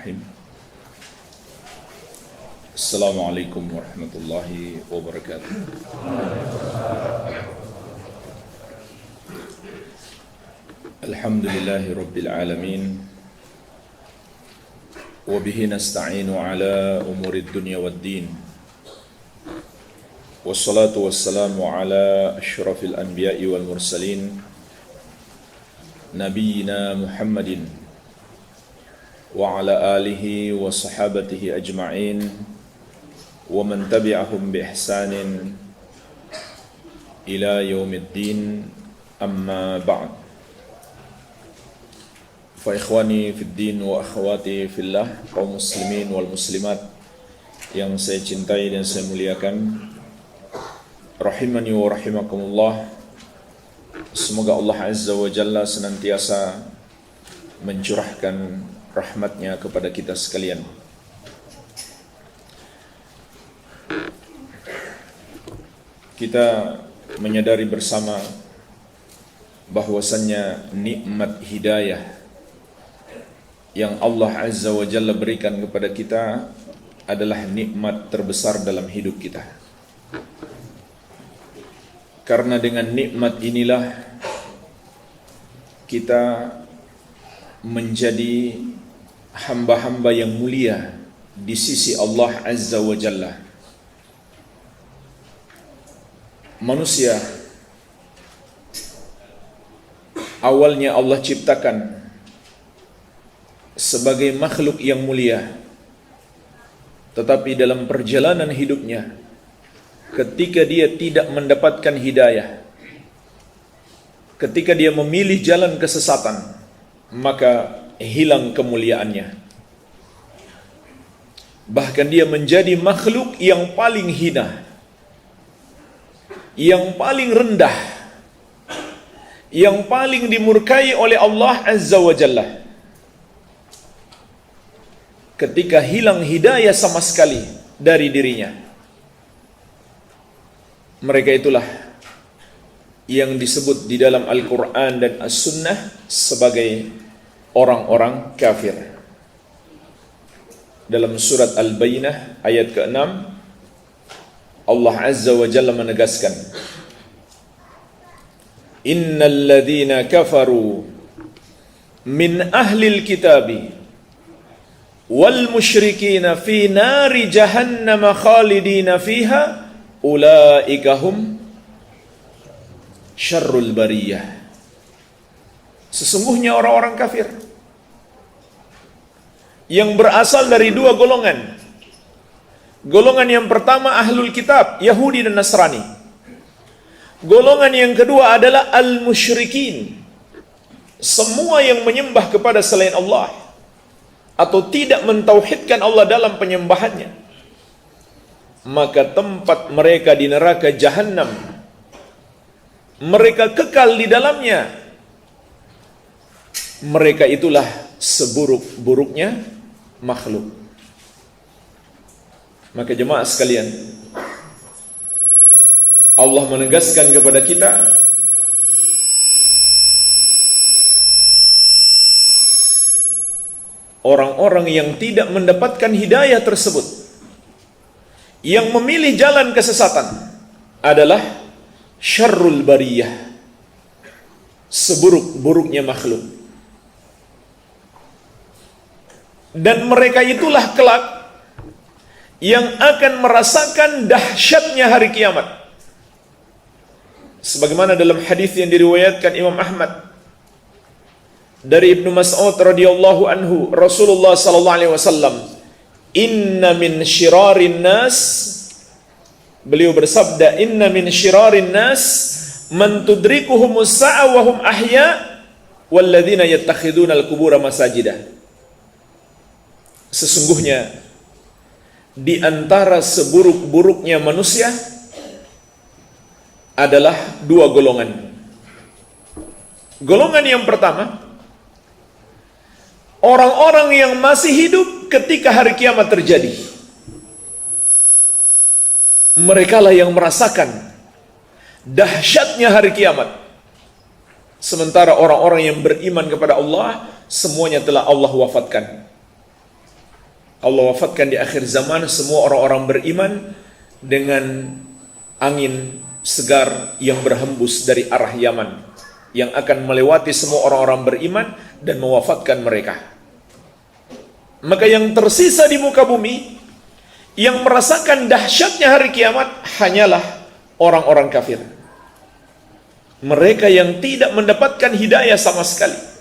Bismillahirrahmanirrahim. Assalamualaikum warahmatullahi wabarakatuh. Alhamdulillahi rabbil alamin. Wa bihi nasta'inu ala umurid dunya waddin. Wassalatu wassalamu ala asyrafil anbiya'i wal mursalin, Nabiyyina Muhammadin wa ala alihi wa sahabatihi ajma'in wa man tabi'ahum bi ihsanin ila yaumiddin, amma ba'd. Fa ikhwani fid din wa akhwati fillah, kaum muslimin wal muslimat yang saya cintai dan saya muliakan, rahimani wa rahimakumullah. Semoga Allah Azza wa Jalla senantiasa mencurahkan rahmatnya kepada kita sekalian. Kita menyadari bersama bahwasannya nikmat hidayah yang Allah Azza wa Jalla berikan kepada kita adalah nikmat terbesar dalam hidup kita. Karena dengan nikmat inilah kita menjadi hamba-hamba yang mulia di sisi Allah Azza wa Jalla. Manusia awalnya Allah ciptakan sebagai makhluk yang mulia, tetapi dalam perjalanan hidupnya, ketika dia tidak mendapatkan hidayah, ketika dia memilih jalan kesesatan, maka hilang kemuliaannya. Bahkan dia menjadi makhluk yang paling hina, yang paling rendah, yang paling dimurkai oleh Allah Azza wa Jalla. Ketika hilang hidayah sama sekali dari dirinya, mereka itulah yang disebut di dalam Al-Quran dan As-Sunnah sebagai orang-orang kafir. Dalam surat Al-Bayyinah ayat ke-6, Allah Azza wa Jalla menegaskan, Innal ladhina kafaru min ahlil kitabi wal musyrikina fi nari jahannam khalidina fiha ulaika hum syarrul bariyah. Sesungguhnya orang-orang kafir yang berasal dari dua golongan. Golongan yang pertama ahlul kitab, Yahudi dan Nasrani. Golongan yang kedua adalah al-musyrikin, semua yang menyembah kepada selain Allah atau tidak mentauhidkan Allah dalam penyembahannya. Maka tempat mereka di neraka Jahannam, mereka kekal di dalamnya. Mereka itulah seburuk-buruknya makhluk. Maka jemaah sekalian, Allah menegaskan kepada kita orang-orang yang tidak mendapatkan hidayah tersebut, yang memilih jalan kesesatan, adalah syarrul bariyah, seburuk-buruknya makhluk. Dan mereka itulah kelak yang akan merasakan dahsyatnya hari kiamat. Sebagaimana dalam hadis yang diriwayatkan Imam Ahmad dari Ibnu Mas'ud radhiyallahu anhu, Rasulullah sallallahu alaihi wasallam, inna min syirarin nas, beliau bersabda, inna min syirarin nas man tudrikuhumus sa'a wa hum ahya walladzina yattakhiduna al-qubura masajidah. Sesungguhnya di antara seburuk-buruknya manusia adalah dua golongan. Golongan yang pertama, orang-orang yang masih hidup ketika hari kiamat terjadi. Merekalah yang merasakan dahsyatnya hari kiamat. Sementara orang-orang yang beriman kepada Allah, semuanya telah Allah wafatkan. Allah wafatkan di akhir zaman semua orang-orang beriman dengan angin segar yang berhembus dari arah Yaman, yang akan melewati semua orang-orang beriman dan mewafatkan mereka. Maka yang tersisa di muka bumi yang merasakan dahsyatnya hari kiamat hanyalah orang-orang kafir. Mereka yang tidak mendapatkan hidayah sama sekali.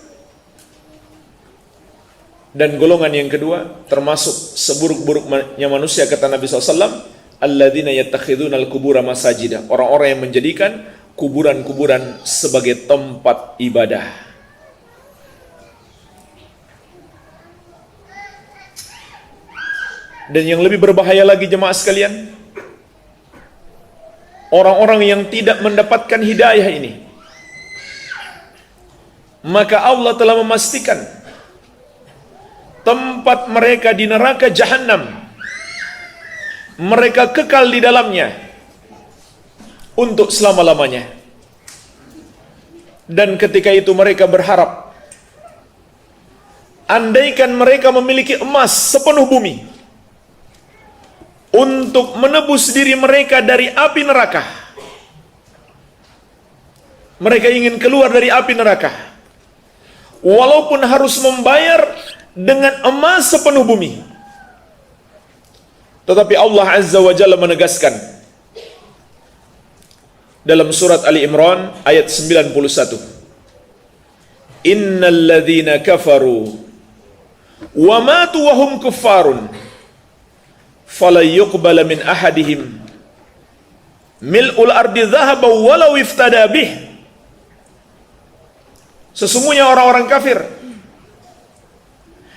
Dan golongan yang kedua, termasuk seburuk-buruknya manusia, kata Nabi SAW, alladzina yattakhiduna al-qubura masajida, orang-orang yang menjadikan kuburan-kuburan sebagai tempat ibadah. Dan yang lebih berbahaya lagi jemaah sekalian, orang-orang yang tidak mendapatkan hidayah ini, maka Allah telah memastikan tempat mereka di neraka Jahannam. Mereka kekal di dalamnya untuk selama-lamanya. Dan ketika itu mereka berharap, andaikan mereka memiliki emas sepenuh bumi untuk menebus diri mereka dari api neraka. Mereka ingin keluar dari api neraka, walaupun harus membayar dengan emas sepenuh bumi. Tetapi Allah Azza wa Jalla menegaskan dalam surat Ali Imran ayat 91, innal ladzina kafaru wa matu wa hum kuffarun fala yuqbala min ahadihim mil'ul ardi dhahaban walau iftada bih. Sesungguhnya orang-orang kafir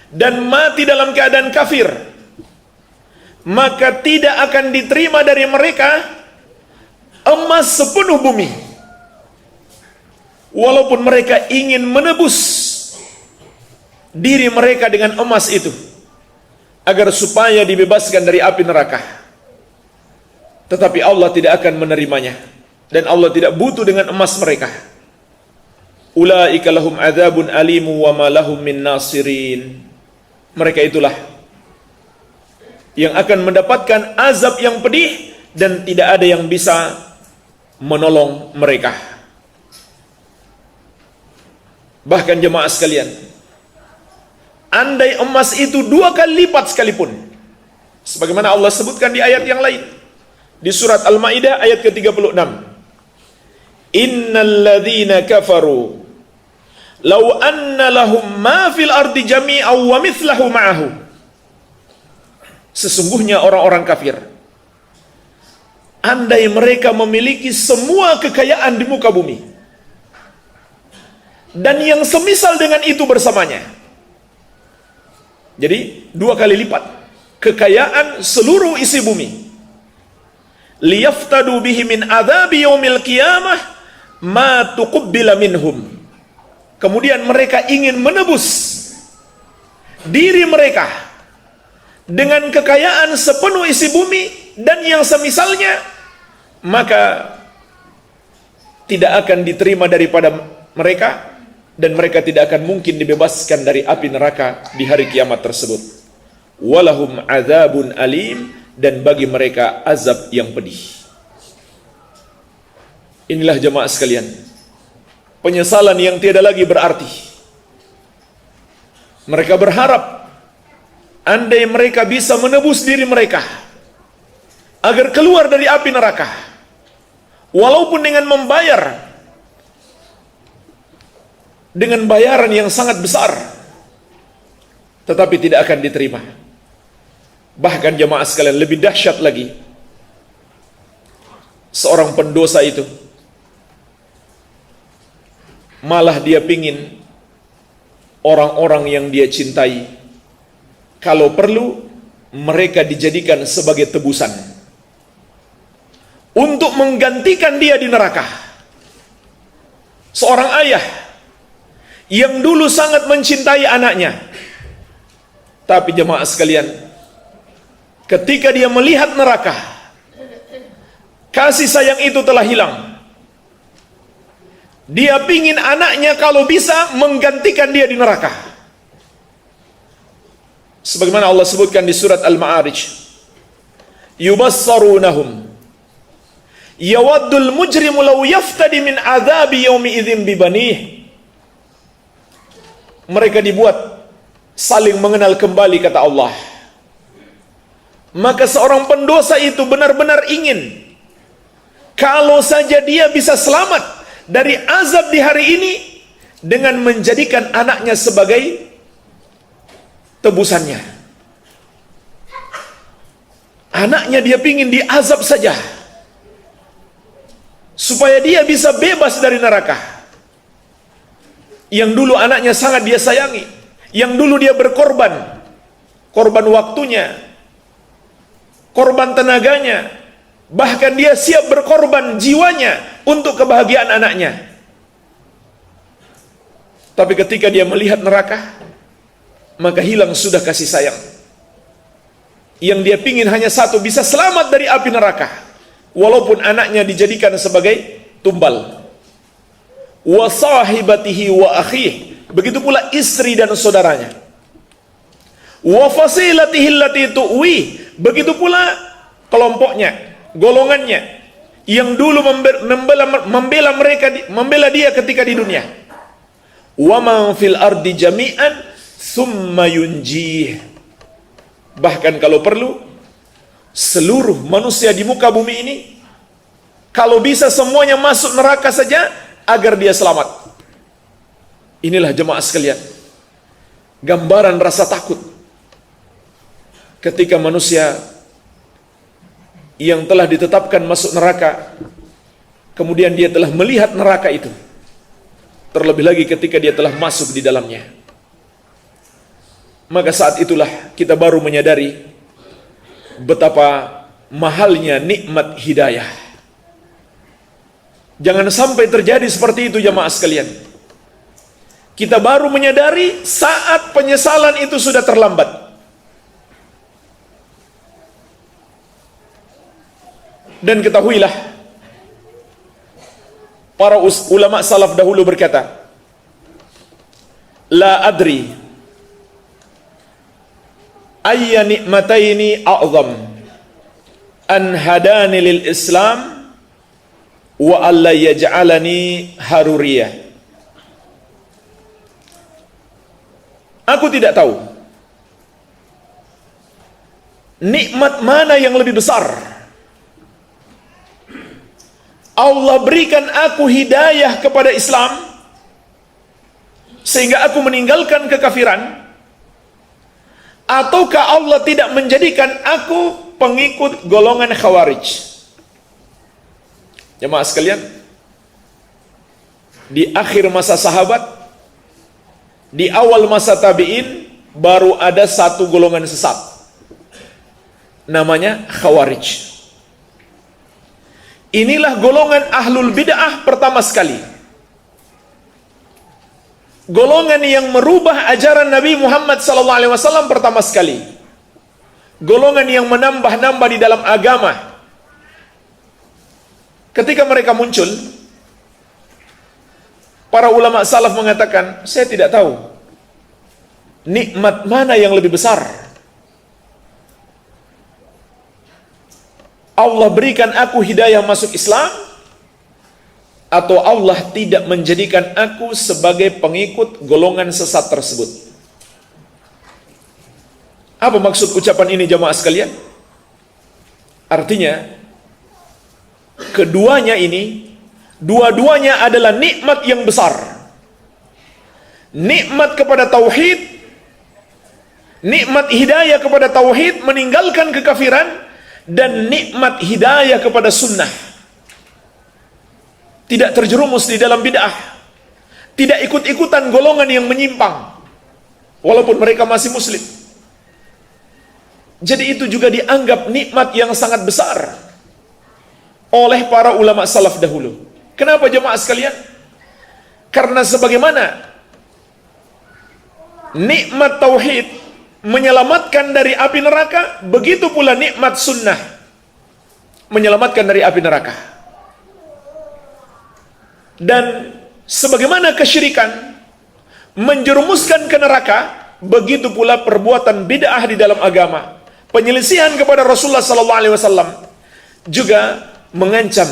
dan mati dalam keadaan kafir, maka tidak akan diterima dari mereka emas sepenuh bumi, walaupun mereka ingin menebus diri mereka dengan emas itu, agar supaya dibebaskan dari api neraka. Tetapi Allah tidak akan menerimanya, dan Allah tidak butuh dengan emas mereka. Ulaika lahum adzabun alimu wa ma lahum min nasirin. Mereka itulah yang akan mendapatkan azab yang pedih dan tidak ada yang bisa menolong mereka. Bahkan jemaah sekalian, andai emas itu 2 kali lipat sekalipun, sebagaimana Allah sebutkan di ayat yang lain, di surat Al-Maidah ayat ke-36, innal ladzina kafaru law anna lahum ma fil ardi jami'an wa mithlahu ma'ahu. Sesungguhnya orang-orang kafir, andai mereka memiliki semua kekayaan di muka bumi dan yang semisal dengan itu bersamanya, jadi 2 kali lipat kekayaan seluruh isi bumi, liyaftadu bihi min adzabi yaumil qiyamah ma tuqabbala minhum. Kemudian mereka ingin menebus diri mereka dengan kekayaan sepenuh isi bumi dan yang semisalnya, maka tidak akan diterima daripada mereka, dan mereka tidak akan mungkin dibebaskan dari api neraka di hari kiamat tersebut. Walahum adzabun alim, dan bagi mereka azab yang pedih. Inilah jemaah sekalian, penyesalan yang tiada lagi berarti. Mereka berharap andai mereka bisa menebus diri mereka agar keluar dari api neraka, walaupun dengan membayar dengan bayaran yang sangat besar, tetapi tidak akan diterima. Bahkan jemaah sekalian, lebih dahsyat lagi, seorang pendosa itu malah dia pingin orang-orang yang dia cintai, kalau perlu mereka dijadikan sebagai tebusan untuk menggantikan dia di neraka. Seorang ayah yang dulu sangat mencintai anaknya, tapi jemaah sekalian, ketika dia melihat neraka, kasih sayang itu telah hilang. Dia pingin anaknya kalau bisa menggantikan dia di neraka. Sebagaimana Allah sebutkan di surat Al-Ma'arij, yubassarunahum yawaddul mujrimu law yaftadi min adzabi yaumi idzin bibanih. Mereka dibuat saling mengenal kembali, kata Allah. Maka seorang pendosa itu benar-benar ingin kalau saja dia bisa selamat dari azab di hari ini dengan menjadikan anaknya sebagai tebusannya. Anaknya dia pingin diazab saja supaya dia bisa bebas dari neraka. Yang dulu anaknya sangat dia sayangi, yang dulu dia berkorban, korban waktunya, korban tenaganya, bahkan dia siap berkorban jiwanya untuk kebahagiaan anaknya. Tapi ketika dia melihat neraka, maka hilang sudah kasih sayang. Yang dia pingin hanya satu, bisa selamat dari api neraka, walaupun anaknya dijadikan sebagai tumbal. Wa sahibatihi wa akhih, begitu pula istri dan saudaranya. Wa fasilatihi allati tu'wi, begitu pula kelompoknya, golongannya yang dulu membela dia ketika di dunia. Wa man fil ardi jami'an tsumma yunjih. Bahkan kalau perlu, seluruh manusia di muka bumi ini, kalau bisa semuanya masuk neraka saja agar dia selamat. Inilah jemaah sekalian, gambaran rasa takut ketika manusia yang telah ditetapkan masuk neraka, kemudian dia telah melihat neraka itu. Terlebih lagi ketika dia telah masuk di dalamnya. Maka saat itulah kita baru menyadari betapa mahalnya nikmat hidayah. Jangan sampai terjadi seperti itu jemaah sekalian. Kita baru menyadari saat penyesalan itu sudah terlambat. Dan ketahuilah, para ulama salaf dahulu berkata, la adri ayya ni'mataini a'zam an hadani lil Islam wa alla yaj'alani haruriyah. Aku tidak tahu nikmat mana yang lebih besar. Allah berikan aku hidayah kepada Islam sehingga aku meninggalkan kekafiran, ataukah Allah tidak menjadikan aku pengikut golongan Khawarij? Jemaah sekalian, di akhir masa sahabat, di awal masa tabi'in, baru ada satu golongan sesat, namanya Khawarij. Inilah golongan ahlul bid'ah pertama sekali, golongan yang merubah ajaran Nabi Muhammad SAW pertama sekali, golongan yang menambah-nambah di dalam agama. Ketika mereka muncul, para ulama salaf mengatakan, saya tidak tahu nikmat mana yang lebih besar. Allah berikan aku hidayah masuk Islam, atau Allah tidak menjadikan aku sebagai pengikut golongan sesat tersebut. Apa maksud ucapan ini jemaah sekalian? Artinya, keduanya ini, dua-duanya adalah nikmat yang besar. Nikmat kepada tauhid, nikmat hidayah kepada tauhid, meninggalkan kekafiran, dan nikmat hidayah kepada sunnah. Tidak terjerumus di dalam bid'ah, tidak ikut-ikutan golongan yang menyimpang walaupun mereka masih muslim. Jadi itu juga dianggap nikmat yang sangat besar oleh para ulama salaf dahulu. Kenapa jemaah sekalian? Karena sebagaimana nikmat tauhid menyelamatkan dari api neraka, begitu pula nikmat sunnah menyelamatkan dari api neraka. Dan sebagaimana kesyirikan menjerumuskan ke neraka, begitu pula perbuatan bid'ah di dalam agama. Penyelisihan kepada Rasulullah sallallahu alaihi wasallam juga mengancam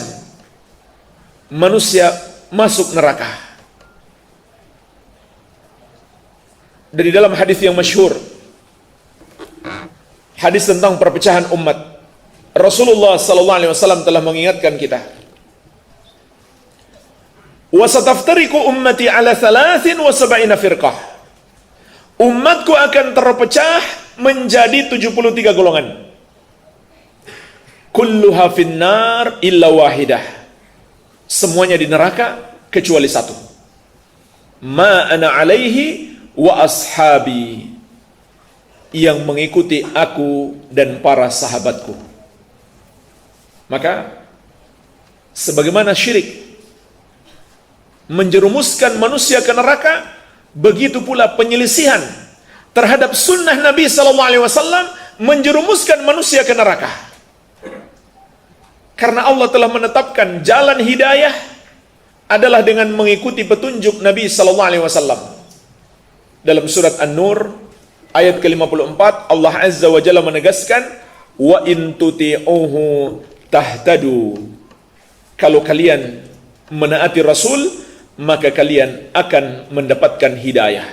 manusia masuk neraka. Dari dalam hadis yang masyhur, hadis tentang perpecahan umat, Rasulullah sallallahu alaihi wasallam telah mengingatkan kita, "Wa sataftariqu ummati ala 73 firqah." Umatku akan terpecah menjadi 73 golongan. Kulluha finnar illa wahidah. Semuanya di neraka kecuali satu. Ma ana alaihi wa ashabi. Yang mengikuti aku dan para sahabatku. Maka sebagaimana syirik menjerumuskan manusia ke neraka, begitu pula penyelisihan terhadap sunnah Nabi sallallahu alaihi wasallam menjerumuskan manusia ke neraka. Karena Allah telah menetapkan jalan hidayah adalah dengan mengikuti petunjuk Nabi sallallahu alaihi wasallam. Dalam surat An-Nur ayat ke-54, Allah Azza wa Jalla menegaskan, "Wa in tuti'uhu tahtadu." Kalau kalian menaati Rasul, maka kalian akan mendapatkan hidayah.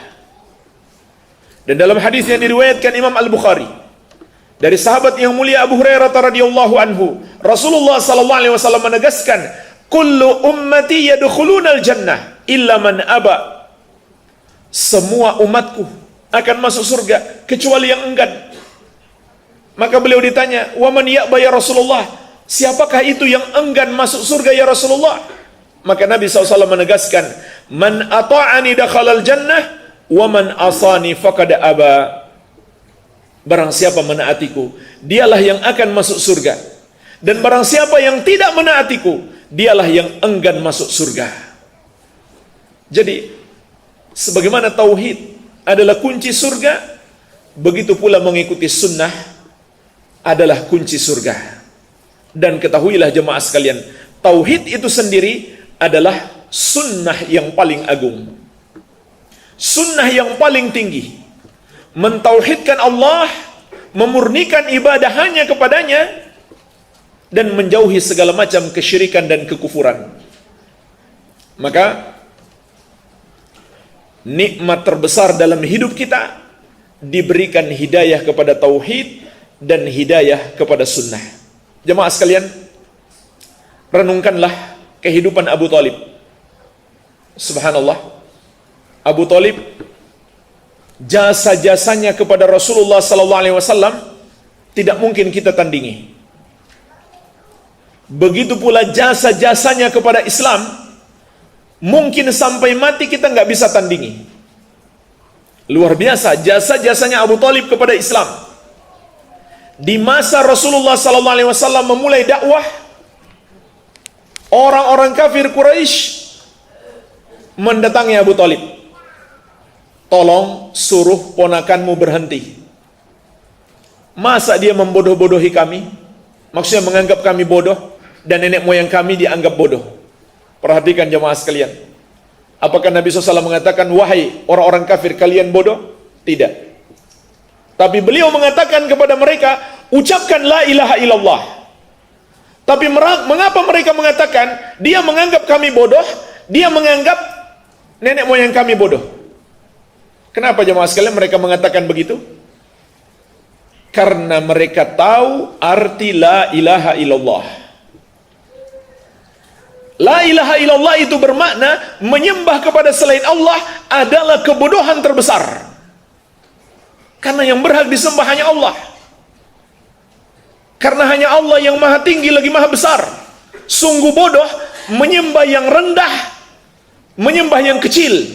Dan dalam hadis yang diriwayatkan Imam Al-Bukhari dari sahabat yang mulia Abu Hurairah radhiyallahu anhu, Rasulullah sallallahu alaihi wasallam menegaskan, "Kullu ummati yadkhulunal jannah illa man aba." Semua umatku akan masuk surga kecuali yang enggan. Maka beliau ditanya, "Wa man ya'ba ya Rasulullah?" Siapakah itu yang enggan masuk surga ya Rasulullah? Maka Nabi SAW menegaskan, "Man ata'ani dakhalal jannah, wa man asani faqad aba." Barang siapa menaatiku, dialah yang akan masuk surga. Dan barang siapa yang tidak menaatiku, dialah yang enggan masuk surga. Jadi, sebagaimana tauhid adalah kunci surga, begitu pula mengikuti sunnah adalah kunci surga. Dan ketahuilah jemaah sekalian, tauhid itu sendiri adalah sunnah yang paling agung, sunnah yang paling tinggi. Mentauhidkan Allah, memurnikan ibadah hanya kepadanya, dan menjauhi segala macam kesyirikan dan kekufuran. Maka nikmat terbesar dalam hidup kita diberikan hidayah kepada tauhid dan hidayah kepada sunnah. Jemaah sekalian, renungkanlah kehidupan Abu Thalib. Subhanallah, Abu Thalib, jasa-jasanya kepada Rasulullah sallallahu alaihi wasallam tidak mungkin kita tandingi. Begitu pula jasa-jasanya kepada Islam, mungkin sampai mati kita nggak bisa tandingi. Luar biasa jasa-jasanya Abu Thalib kepada Islam. Di masa Rasulullah sallallahu alaihi wasallam memulai dakwah, orang-orang kafir Quraisy mendatangi Abu Thalib. "Tolong suruh ponakanmu berhenti. Masa dia membodoh-bodohi kami? Maksudnya menganggap kami bodoh, dan nenek moyang kami dianggap bodoh." Perhatikan jemaah sekalian. Apakah Nabi SAW mengatakan, "Wahai orang-orang kafir, kalian bodoh"? Tidak. Tapi beliau mengatakan kepada mereka, "Ucapkan la ilaha illallah." Tapi mengapa mereka mengatakan, dia menganggap kami bodoh, dia menganggap nenek moyang kami bodoh? Kenapa jemaah sekalian mereka mengatakan begitu? Karena mereka tahu arti la ilaha illallah. La ilaha illallah itu bermakna menyembah kepada selain Allah adalah kebodohan terbesar. Karena yang berhak disembah hanya Allah. Karena hanya Allah yang maha tinggi lagi maha besar. Sungguh bodoh menyembah yang rendah, menyembah yang kecil.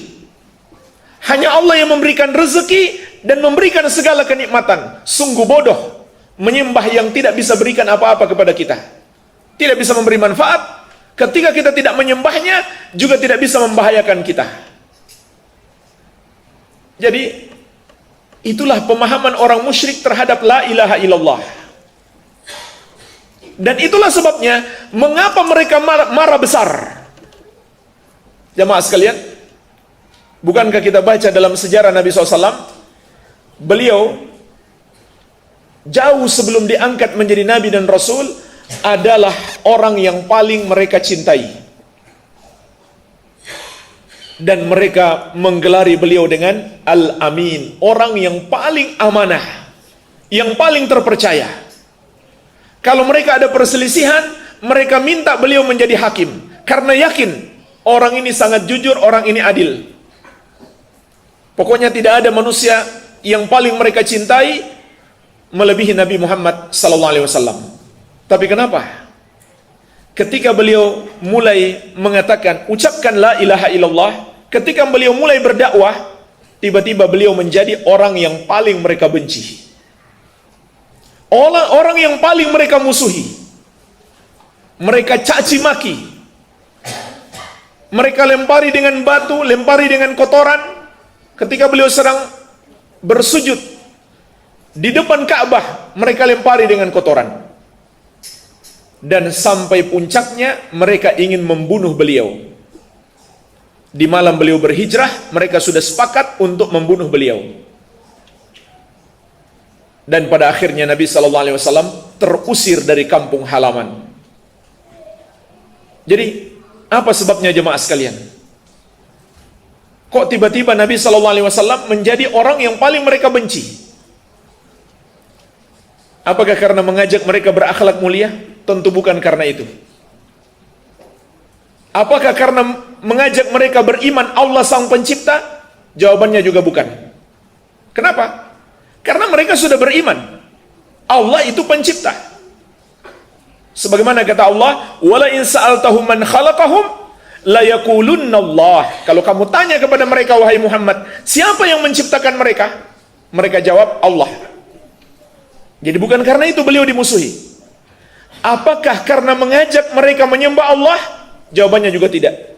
Hanya Allah yang memberikan rezeki dan memberikan segala kenikmatan. Sungguh bodoh menyembah yang tidak bisa berikan apa-apa kepada kita, tidak bisa memberi manfaat. Ketika kita tidak menyembahnya, juga tidak bisa membahayakan kita. Jadi itulah pemahaman orang musyrik terhadap la ilaha illallah. Dan itulah sebabnya mengapa mereka marah besar. Jamaah sekalian, bukankah kita baca dalam sejarah Nabi SAW, beliau jauh sebelum diangkat menjadi nabi dan rasul adalah orang yang paling mereka cintai, dan mereka menggelari beliau dengan Al-Amin, orang yang paling amanah, yang paling terpercaya. Kalau mereka ada perselisihan, mereka minta beliau menjadi hakim, karena yakin orang ini sangat jujur, orang ini adil. Pokoknya tidak ada manusia yang paling mereka cintai melebihi Nabi Muhammad SAW. Tapi kenapa? Ketika beliau mulai mengatakan, ucapkan la ilaha illallah, ketika beliau mulai berdakwah, tiba-tiba beliau menjadi orang yang paling mereka benci, orang yang paling mereka musuhi. Mereka caci maki, mereka lempari dengan batu, lempari dengan kotoran. Ketika beliau sedang bersujud di depan Ka'bah, mereka lempari dengan kotoran. Dan sampai puncaknya mereka ingin membunuh beliau. Di malam beliau berhijrah, mereka sudah sepakat untuk membunuh beliau. Dan pada akhirnya Nabi SAW terusir dari kampung halaman. Jadi apa sebabnya jemaah sekalian? Kok tiba-tiba Nabi SAW menjadi orang yang paling mereka benci? Apakah karena mengajak mereka berakhlak mulia? Tentu bukan karena itu. Apakah karena mengajak mereka beriman Allah sang pencipta? Jawabannya juga bukan. Kenapa? Karena mereka sudah beriman Allah itu pencipta. Sebagaimana kata Allah, "Wala in sa'altahum man khalaqahum la yaqulunna Allah." Kalau kamu tanya kepada mereka, wahai Muhammad, siapa yang menciptakan mereka? Mereka jawab, Allah. Jadi bukan karena itu beliau dimusuhi. Apakah karena mengajak mereka menyembah Allah? Jawabannya juga tidak.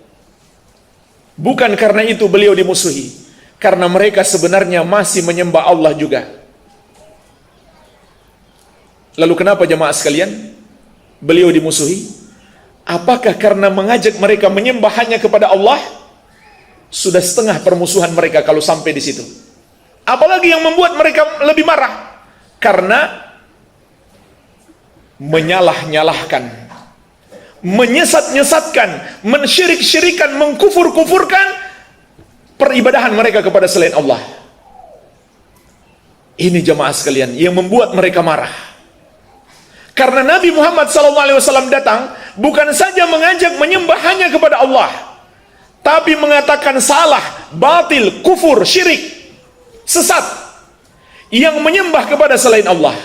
Bukan karena itu beliau dimusuhi, karena mereka sebenarnya masih menyembah Allah juga. Lalu kenapa jemaah sekalian beliau dimusuhi? Apakah karena mengajak mereka menyembah hanya kepada Allah? Sudah setengah permusuhan mereka kalau sampai di situ. Apalagi yang membuat mereka lebih marah? Karena menyalah-nyalahkan, menyesat-nyesatkan, mensyirik-syirikan, mengkufur-kufurkan peribadahan mereka kepada selain Allah. Ini jemaah sekalian yang membuat mereka marah. Karena Nabi Muhammad SAW datang bukan saja mengajak menyembah hanya kepada Allah, tapi mengatakan salah, batil, kufur, syirik, sesat yang menyembah kepada selain Allah.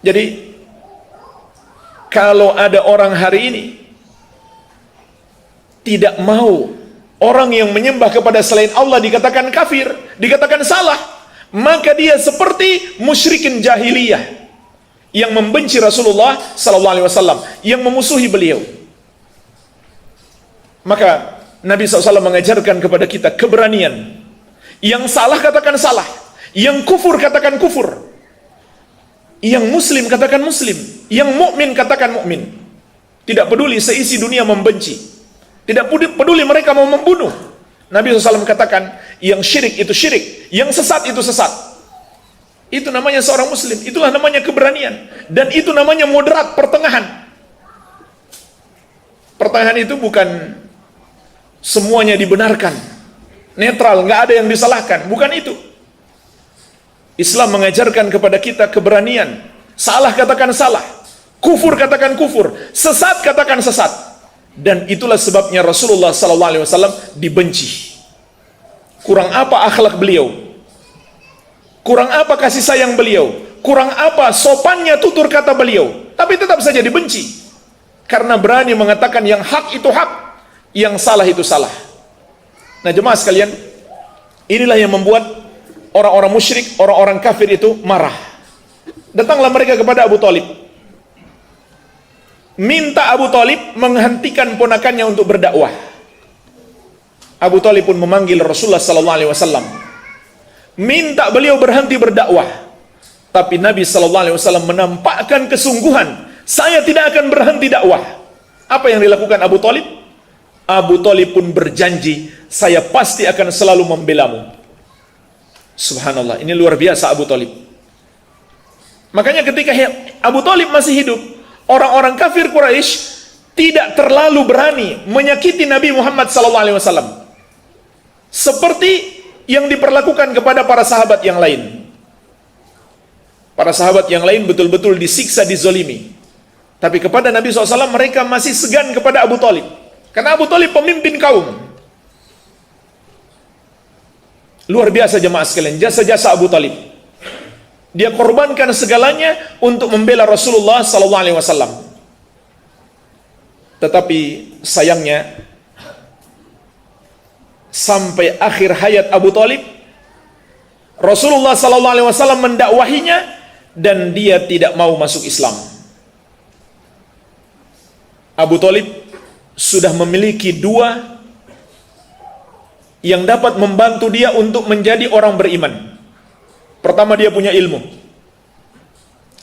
Jadi kalau ada orang hari ini tidak mau orang yang menyembah kepada selain Allah dikatakan kafir, dikatakan salah, maka dia seperti musyrikin jahiliyah yang membenci Rasulullah SAW, yang memusuhi beliau. Maka Nabi SAW mengajarkan kepada kita keberanian. Yang salah katakan salah, yang kufur katakan kufur, yang muslim katakan muslim, yang mukmin katakan mukmin. Tidak peduli seisi dunia membenci, tidak peduli mereka mau membunuh. Nabi SAW katakan yang syirik itu syirik, yang sesat itu sesat. Itu namanya seorang muslim, itulah namanya keberanian. Dan itu namanya moderat, pertengahan. Pertengahan itu bukan semuanya dibenarkan, netral, nggak ada yang disalahkan, bukan itu. Islam mengajarkan kepada kita keberanian. Salah katakan salah, kufur katakan kufur, sesat katakan sesat. Dan itulah sebabnya Rasulullah SAW dibenci. Kurang apa akhlak beliau? Kurang apa kasih sayang beliau? Kurang apa sopannya tutur kata beliau? Tapi tetap saja dibenci. Karena berani mengatakan yang hak itu hak, yang salah itu salah. Nah jemaah sekalian, inilah yang membuat orang-orang musyrik, orang-orang kafir itu marah. Datanglah mereka kepada Abu Thalib, minta Abu Thalib menghentikan ponakannya untuk berdakwah. Abu Thalib pun memanggil Rasulullah SAW, minta beliau berhenti berdakwah. Tapi Nabi SAW menampakkan kesungguhan, saya tidak akan berhenti dakwah. Apa yang dilakukan Abu Thalib? Abu Thalib pun berjanji, saya pasti akan selalu membelamu. Subhanallah, ini luar biasa Abu Thalib. Makanya ketika Abu Thalib masih hidup, orang-orang kafir Quraisy tidak terlalu berani menyakiti Nabi Muhammad SAW seperti yang diperlakukan kepada para sahabat yang lain. Para sahabat yang lain betul-betul disiksa, dizolimi. Tapi kepada Nabi SAW mereka masih segan kepada Abu Thalib, karena Abu Thalib pemimpin kaum. Luar biasa jemaah sekalian, jasa-jasa Abu Thalib. Dia korbankan segalanya untuk membela Rasulullah SAW. Tetapi sayangnya, sampai akhir hayat Abu Thalib, Rasulullah SAW mendakwahinya dan dia tidak mau masuk Islam. Abu Thalib sudah memiliki dua yang dapat membantu dia untuk menjadi orang beriman. Pertama, dia punya ilmu.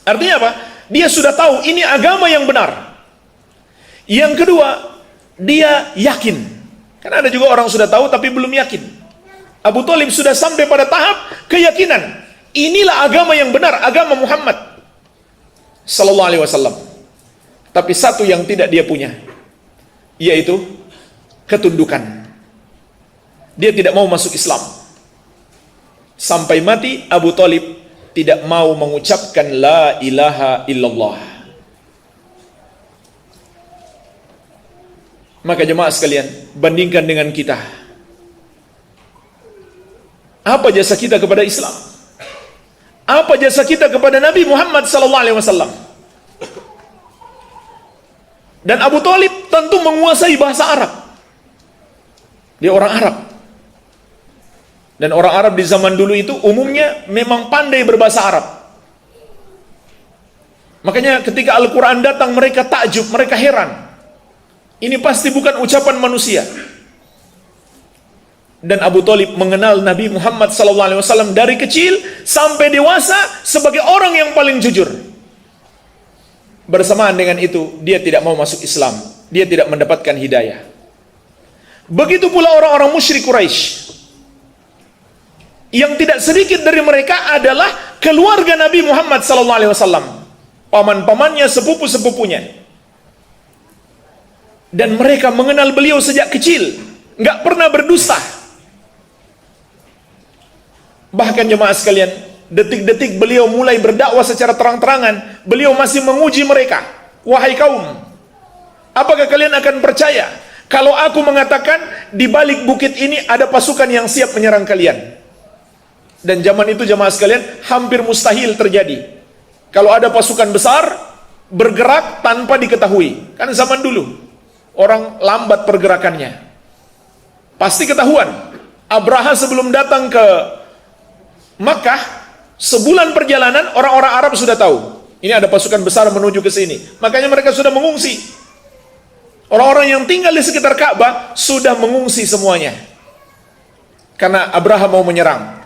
Artinya apa? Dia sudah tahu ini agama yang benar. Yang kedua, dia yakin. Karena ada juga orang sudah tahu tapi belum yakin. Abu Thalib sudah sampai pada tahap keyakinan. Inilah agama yang benar, agama Muhammad sallallahu alaihi wasallam. Tapi satu yang tidak dia punya, yaitu ketundukan. Dia tidak mau masuk Islam. Sampai mati Abu Thalib tidak mau mengucapkan la ilaha illallah. Maka jemaah sekalian, bandingkan dengan kita. Apa jasa kita kepada Islam? Apa jasa kita kepada Nabi Muhammad SAW? Dan Abu Thalib tentu menguasai bahasa Arab. Dia orang Arab. Dan orang Arab di zaman dulu itu umumnya memang pandai berbahasa Arab. Makanya ketika Al-Quran datang mereka takjub, mereka heran. Ini pasti bukan ucapan manusia. Dan Abu Thalib mengenal Nabi Muhammad SAW dari kecil sampai dewasa sebagai orang yang paling jujur. Bersamaan dengan itu, dia tidak mau masuk Islam. Dia tidak mendapatkan hidayah. Begitu pula orang-orang musyrik Quraisy. Yang tidak sedikit dari mereka adalah keluarga Nabi Muhammad SAW. Paman-pamannya, sepupu-sepupunya. Dan mereka mengenal beliau sejak kecil. Nggak pernah berdusta. Bahkan jemaah sekalian, detik-detik beliau mulai berdakwah secara terang-terangan, beliau masih menguji mereka. Wahai kaum, apakah kalian akan percaya kalau aku mengatakan di balik bukit ini ada pasukan yang siap menyerang kalian? Dan zaman itu jemaah sekalian hampir mustahil terjadi. Kalau ada pasukan besar bergerak tanpa diketahui. Kan zaman dulu orang lambat pergerakannya. Pasti ketahuan. Abraha sebelum datang ke Makkah, sebulan perjalanan orang-orang Arab sudah tahu. Ini ada pasukan besar menuju ke sini. Makanya mereka sudah mengungsi. Orang-orang yang tinggal di sekitar Ka'bah sudah mengungsi semuanya. Karena Abraha mau menyerang.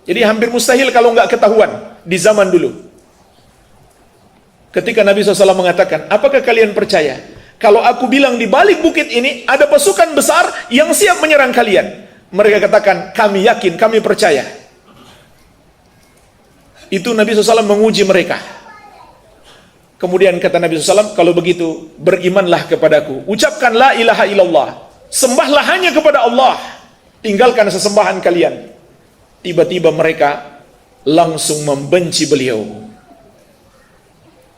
Jadi hampir mustahil kalau nggak ketahuan di zaman dulu. Ketika Nabi SAW mengatakan, apakah kalian percaya kalau aku bilang di balik bukit ini ada pasukan besar yang siap menyerang kalian? Mereka katakan, kami yakin, kami percaya. Itu Nabi SAW menguji mereka. Kemudian kata Nabi SAW, kalau begitu berimanlah kepadaku. Ucapkan la ilaha illallah. Sembahlah hanya kepada Allah. Tinggalkan sesembahan kalian. Tiba-tiba mereka langsung membenci beliau.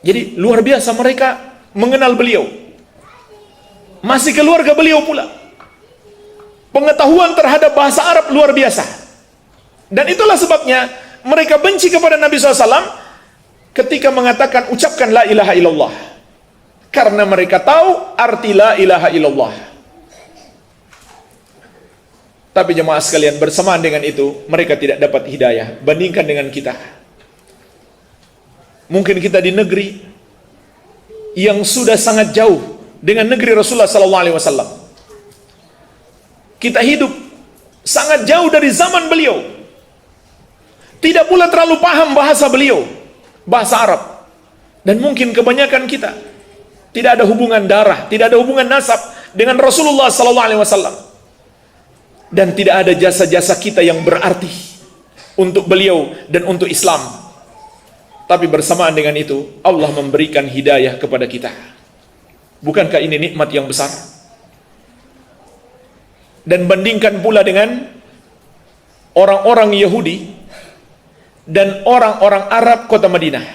Jadi luar biasa mereka mengenal beliau. Masih keluarga beliau pula. Pengetahuan terhadap bahasa Arab luar biasa. Dan itulah sebabnya mereka benci kepada Nabi SAW ketika mengatakan ucapkan la ilaha illallah. Karena mereka tahu arti la ilaha illallah. Tapi jemaah sekalian, bersamaan dengan itu mereka tidak dapat hidayah. Bandingkan dengan kita. Mungkin kita di negeri yang sudah sangat jauh dengan negeri Rasulullah SAW. Kita hidup sangat jauh dari zaman beliau. Tidak pula terlalu paham bahasa beliau, bahasa Arab. Dan mungkin kebanyakan kita tidak ada hubungan darah, tidak ada hubungan nasab dengan Rasulullah SAW. Dan tidak ada jasa-jasa kita yang berarti. untuk beliau dan untuk Islam. Tapi bersamaan dengan itu, Allah memberikan hidayah kepada kita. Bukankah ini nikmat yang besar? Dan bandingkan pula dengan orang-orang Yahudi dan orang-orang Arab kota Madinah.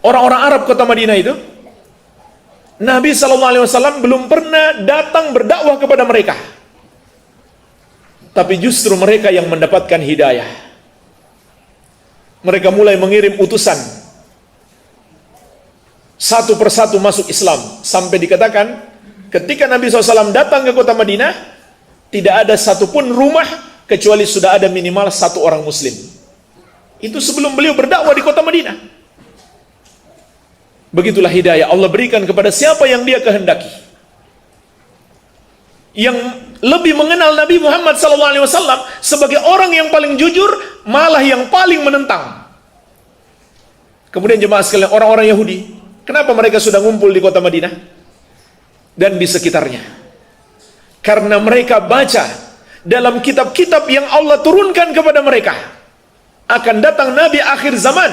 Orang-orang Arab kota Madinah itu, Nabi SAW belum pernah datang berdakwah kepada mereka. Tapi justru mereka yang mendapatkan hidayah. Mereka mulai mengirim utusan, satu persatu masuk Islam. Sampai dikatakan, ketika Nabi SAW datang ke kota Madinah, tidak ada satupun rumah kecuali sudah ada minimal satu orang Muslim. Itu sebelum beliau berdakwah di kota Madinah. Begitulah hidayah Allah berikan kepada siapa yang dia kehendaki. Yang lebih mengenal Nabi Muhammad SAW sebagai orang yang paling jujur, malah yang paling menentang. Kemudian jemaah sekalian, orang-orang Yahudi, kenapa mereka sudah ngumpul di kota Madinah dan di sekitarnya? Karena mereka baca dalam kitab-kitab yang Allah turunkan kepada mereka, akan datang Nabi akhir zaman,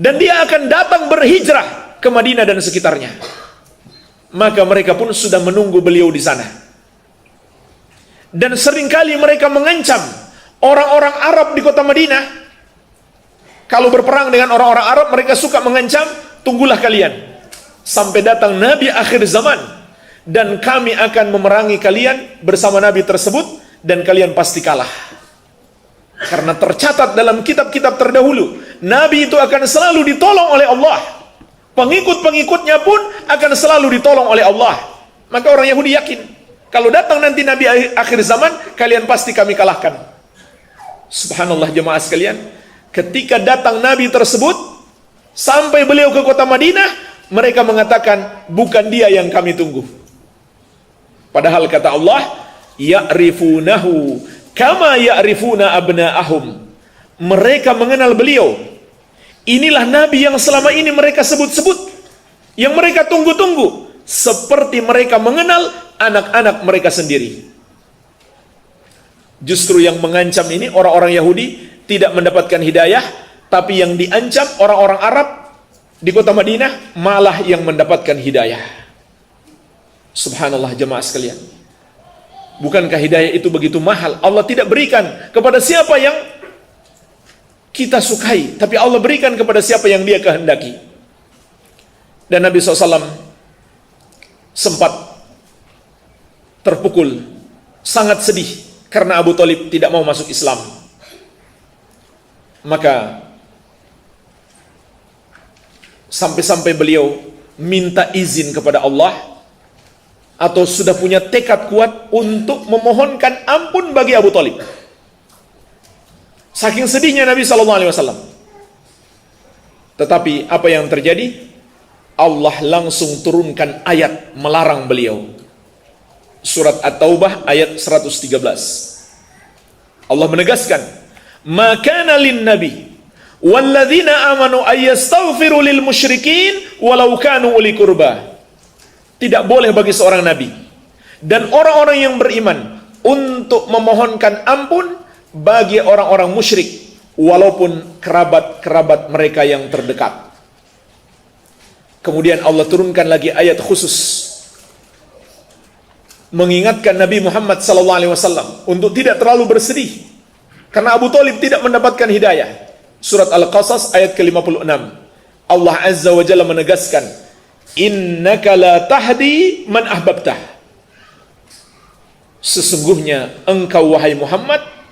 dan dia akan datang berhijrah ke Madinah dan sekitarnya. Maka mereka pun sudah menunggu beliau di sana. Dan seringkali mereka mengancam orang-orang Arab di kota Madinah. Kalau berperang dengan orang-orang Arab, mereka suka mengancam, tunggulah kalian sampai datang Nabi akhir zaman, dan kami akan memerangi kalian bersama Nabi tersebut, dan kalian pasti kalah. Karena tercatat dalam kitab-kitab terdahulu, Nabi itu akan selalu ditolong oleh Allah. Pengikut-pengikutnya pun akan selalu ditolong oleh Allah. Maka orang Yahudi yakin, kalau datang nanti Nabi akhir zaman, kalian pasti kami kalahkan. Subhanallah jemaah sekalian, ketika datang Nabi tersebut, sampai beliau ke kota Madinah, mereka mengatakan, bukan dia yang kami tunggu. Padahal kata Allah, ya'rifunahu kama ya'rifuna abna'ahum. Mereka mengenal beliau. Inilah Nabi yang selama ini mereka sebut-sebut, yang mereka tunggu-tunggu, seperti mereka mengenal anak-anak mereka sendiri. Justru yang mengancam ini orang-orang Yahudi tidak mendapatkan hidayah, tapi yang diancam orang-orang Arab di kota Madinah malah yang mendapatkan hidayah. Subhanallah jemaah sekalian. Bukankah hidayah itu begitu mahal? Allah tidak berikan kepada siapa yang kita sukai, tapi Allah berikan kepada siapa yang dia kehendaki. Dan Nabi SAW sempat terpukul, sangat sedih karena Abu Thalib tidak mau masuk Islam. Maka sampai-sampai beliau minta izin kepada Allah, atau sudah punya tekad kuat untuk memohonkan ampun bagi Abu Thalib. Saking sedihnya Nabi SAW. Tetapi apa yang terjadi? Allah langsung turunkan ayat melarang beliau. Surat At-Taubah ayat 113. Allah menegaskan, "Ma kana lin-nabi walladzina amanu ayyastaghfiru lil musyrikin walau kanu uli qurba." Tidak boleh bagi seorang nabi dan orang-orang yang beriman untuk memohonkan ampun bagi orang-orang musyrik, walaupun kerabat-kerabat mereka yang terdekat. Kemudian Allah turunkan lagi ayat khusus mengingatkan Nabi Muhammad SAW untuk tidak terlalu bersedih karena Abu Thalib tidak mendapatkan hidayah. Surat Al-Qasas ayat ke-56. Allah Azza wa Jalla menegaskan, innaka la tahdi man ahbabtah. Sesungguhnya engkau wahai Muhammad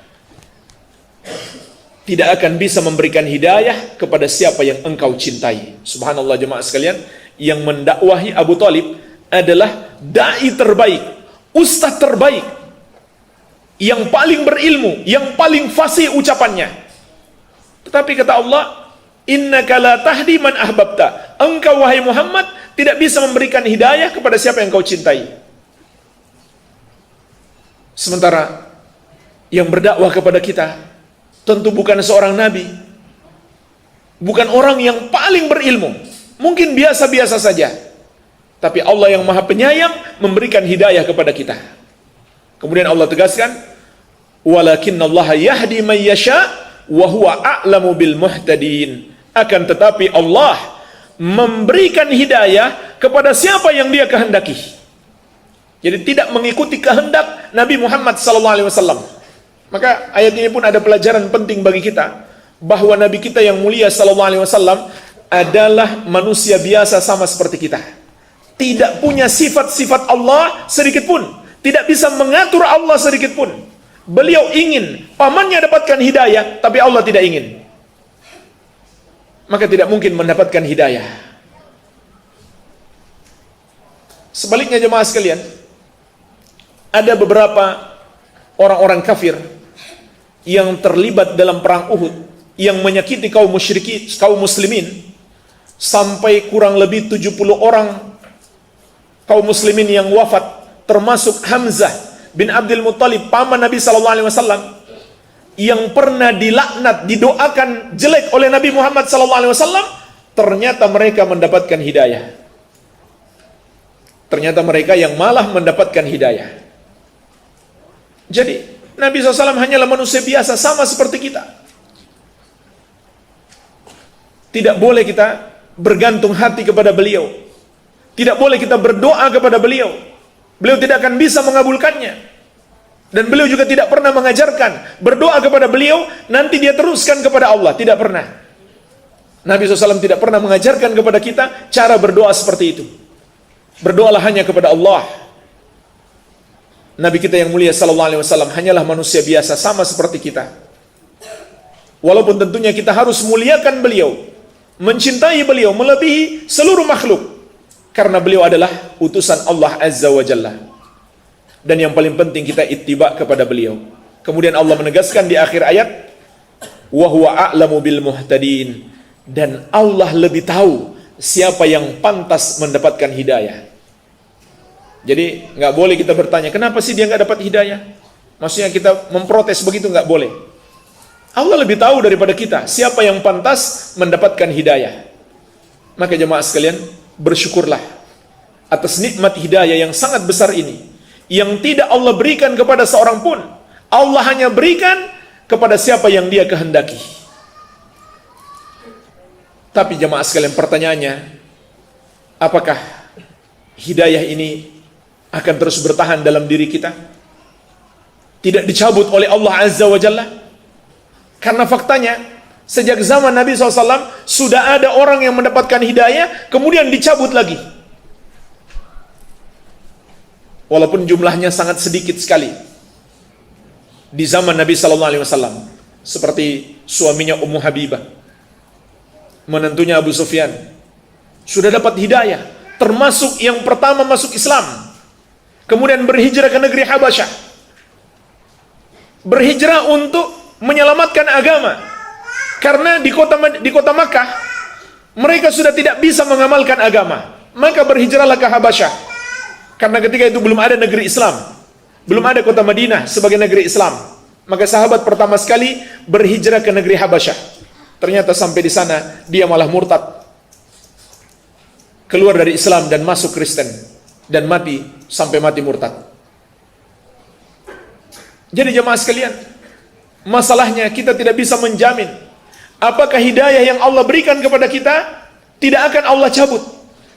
tidak akan bisa memberikan hidayah kepada siapa yang engkau cintai. Subhanallah jemaah sekalian, yang mendakwahi Abu Thalib adalah dai terbaik, ustaz terbaik, yang paling berilmu, yang paling fasih ucapannya. Tetapi kata Allah, innaka la tahdi man ahbabta. Engkau wahai Muhammad tidak bisa memberikan hidayah kepada siapa yang kau cintai. Sementara yang berdakwah kepada kita tentu bukan seorang nabi, bukan orang yang paling berilmu, mungkin biasa-biasa saja, tapi Allah yang maha penyayang memberikan hidayah kepada kita. Kemudian Allah tegaskan, Walakinallaha yahdi man yasha wa huwa a'lamu bil muhtadin. Akan tetapi Allah memberikan hidayah kepada siapa yang Dia kehendaki. Jadi tidak mengikuti kehendak Nabi Muhammad SAW. Maka ayat ini pun ada pelajaran penting bagi kita, bahwa Nabi kita yang mulia SAW adalah manusia biasa sama seperti kita. Tidak punya sifat-sifat Allah sedikit pun. Tidak bisa mengatur Allah sedikit pun. Beliau ingin pamannya dapatkan hidayah, tapi Allah tidak ingin. Maka tidak mungkin mendapatkan hidayah. Sebaliknya jemaah sekalian, ada beberapa orang-orang kafir yang terlibat dalam perang Uhud, yang menyakiti kaum musyrikin, kaum muslimin, sampai kurang lebih 70 orang kaum muslimin yang wafat, termasuk Hamzah bin Abdul Muttalib, paman Nabi SAW, yang pernah dilaknat, didoakan jelek oleh Nabi Muhammad SAW. Ternyata mereka mendapatkan hidayah. Ternyata mereka yang malah mendapatkan hidayah. Jadi Nabi SAW hanyalah manusia biasa sama seperti kita. Tidak boleh kita bergantung hati kepada beliau. Tidak boleh kita berdoa kepada beliau. Beliau tidak akan bisa mengabulkannya. Dan beliau juga tidak pernah mengajarkan berdoa kepada beliau, nanti dia teruskan kepada Allah. Tidak pernah. Nabi SAW tidak pernah mengajarkan kepada kita cara berdoa seperti itu. Berdoalah hanya kepada Allah. Nabi kita yang mulia SAW hanyalah manusia biasa sama seperti kita. Walaupun tentunya kita harus muliakan beliau, mencintai beliau melebihi seluruh makhluk, karena beliau adalah utusan Allah Azza wa Jalla. Dan yang paling penting kita ittiba kepada beliau. Kemudian Allah menegaskan di akhir ayat, wa huwa a'lamu bil muhtadin, dan Allah lebih tahu siapa yang pantas mendapatkan hidayah. Jadi nggak boleh kita bertanya, kenapa sih dia nggak dapat hidayah? Maksudnya kita memprotes begitu, nggak boleh. Allah lebih tahu daripada kita siapa yang pantas mendapatkan hidayah. Maka jemaah sekalian, bersyukurlah atas nikmat hidayah yang sangat besar ini, yang tidak Allah berikan kepada seorang pun. Allah hanya berikan kepada siapa yang Dia kehendaki. Tapi jemaah sekalian, pertanyaannya, apakah hidayah ini akan terus bertahan dalam diri kita, tidak dicabut oleh Allah Azza wa Jalla? Karena faktanya sejak zaman Nabi SAW sudah ada orang yang mendapatkan hidayah kemudian dicabut lagi, walaupun jumlahnya sangat sedikit sekali. Di zaman Nabi SAW, seperti suaminya Ummu Habibah, menantunya Abu Sufyan, sudah dapat hidayah, termasuk yang pertama masuk Islam, kemudian berhijrah ke negeri Habasyah, berhijrah untuk menyelamatkan agama. Karena di kota Makkah mereka sudah tidak bisa mengamalkan agama, maka berhijrahlah ke Habasyah. Karena ketika itu belum ada negeri Islam, belum ada kota Madinah sebagai negeri Islam, maka sahabat pertama sekali berhijrah ke negeri Habasyah. Ternyata sampai di sana dia malah murtad, keluar dari Islam dan masuk Kristen, dan mati sampai mati murtad. Jadi jemaah sekalian, masalahnya kita tidak bisa menjamin apakah hidayah yang Allah berikan kepada kita tidak akan Allah cabut.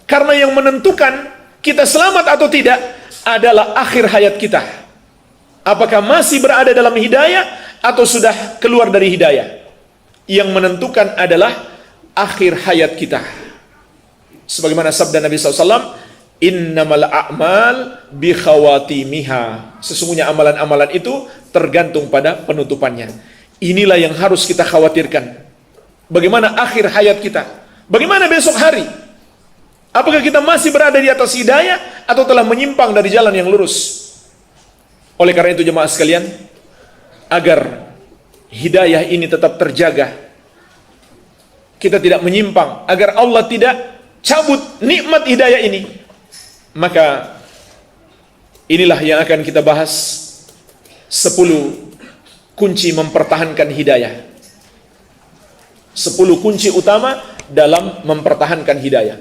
Karena yang menentukan kita selamat atau tidak adalah akhir hayat kita. Apakah masih berada dalam hidayah atau sudah keluar dari hidayah? Yang menentukan adalah akhir hayat kita. Sebagaimana sabda Nabi SAW, innamal a'mal bi khawatimiha. Sesungguhnya amalan-amalan itu tergantung pada penutupannya. Inilah yang harus kita khawatirkan. Bagaimana akhir hayat kita? Bagaimana besok hari? Apakah kita masih berada di atas hidayah atau telah menyimpang dari jalan yang lurus? Oleh karena itu jemaah sekalian, agar hidayah ini tetap terjaga, kita tidak menyimpang, agar Allah tidak cabut nikmat hidayah ini, maka inilah yang akan kita bahas, 10 kunci mempertahankan hidayah. 10 kunci utama dalam mempertahankan hidayah.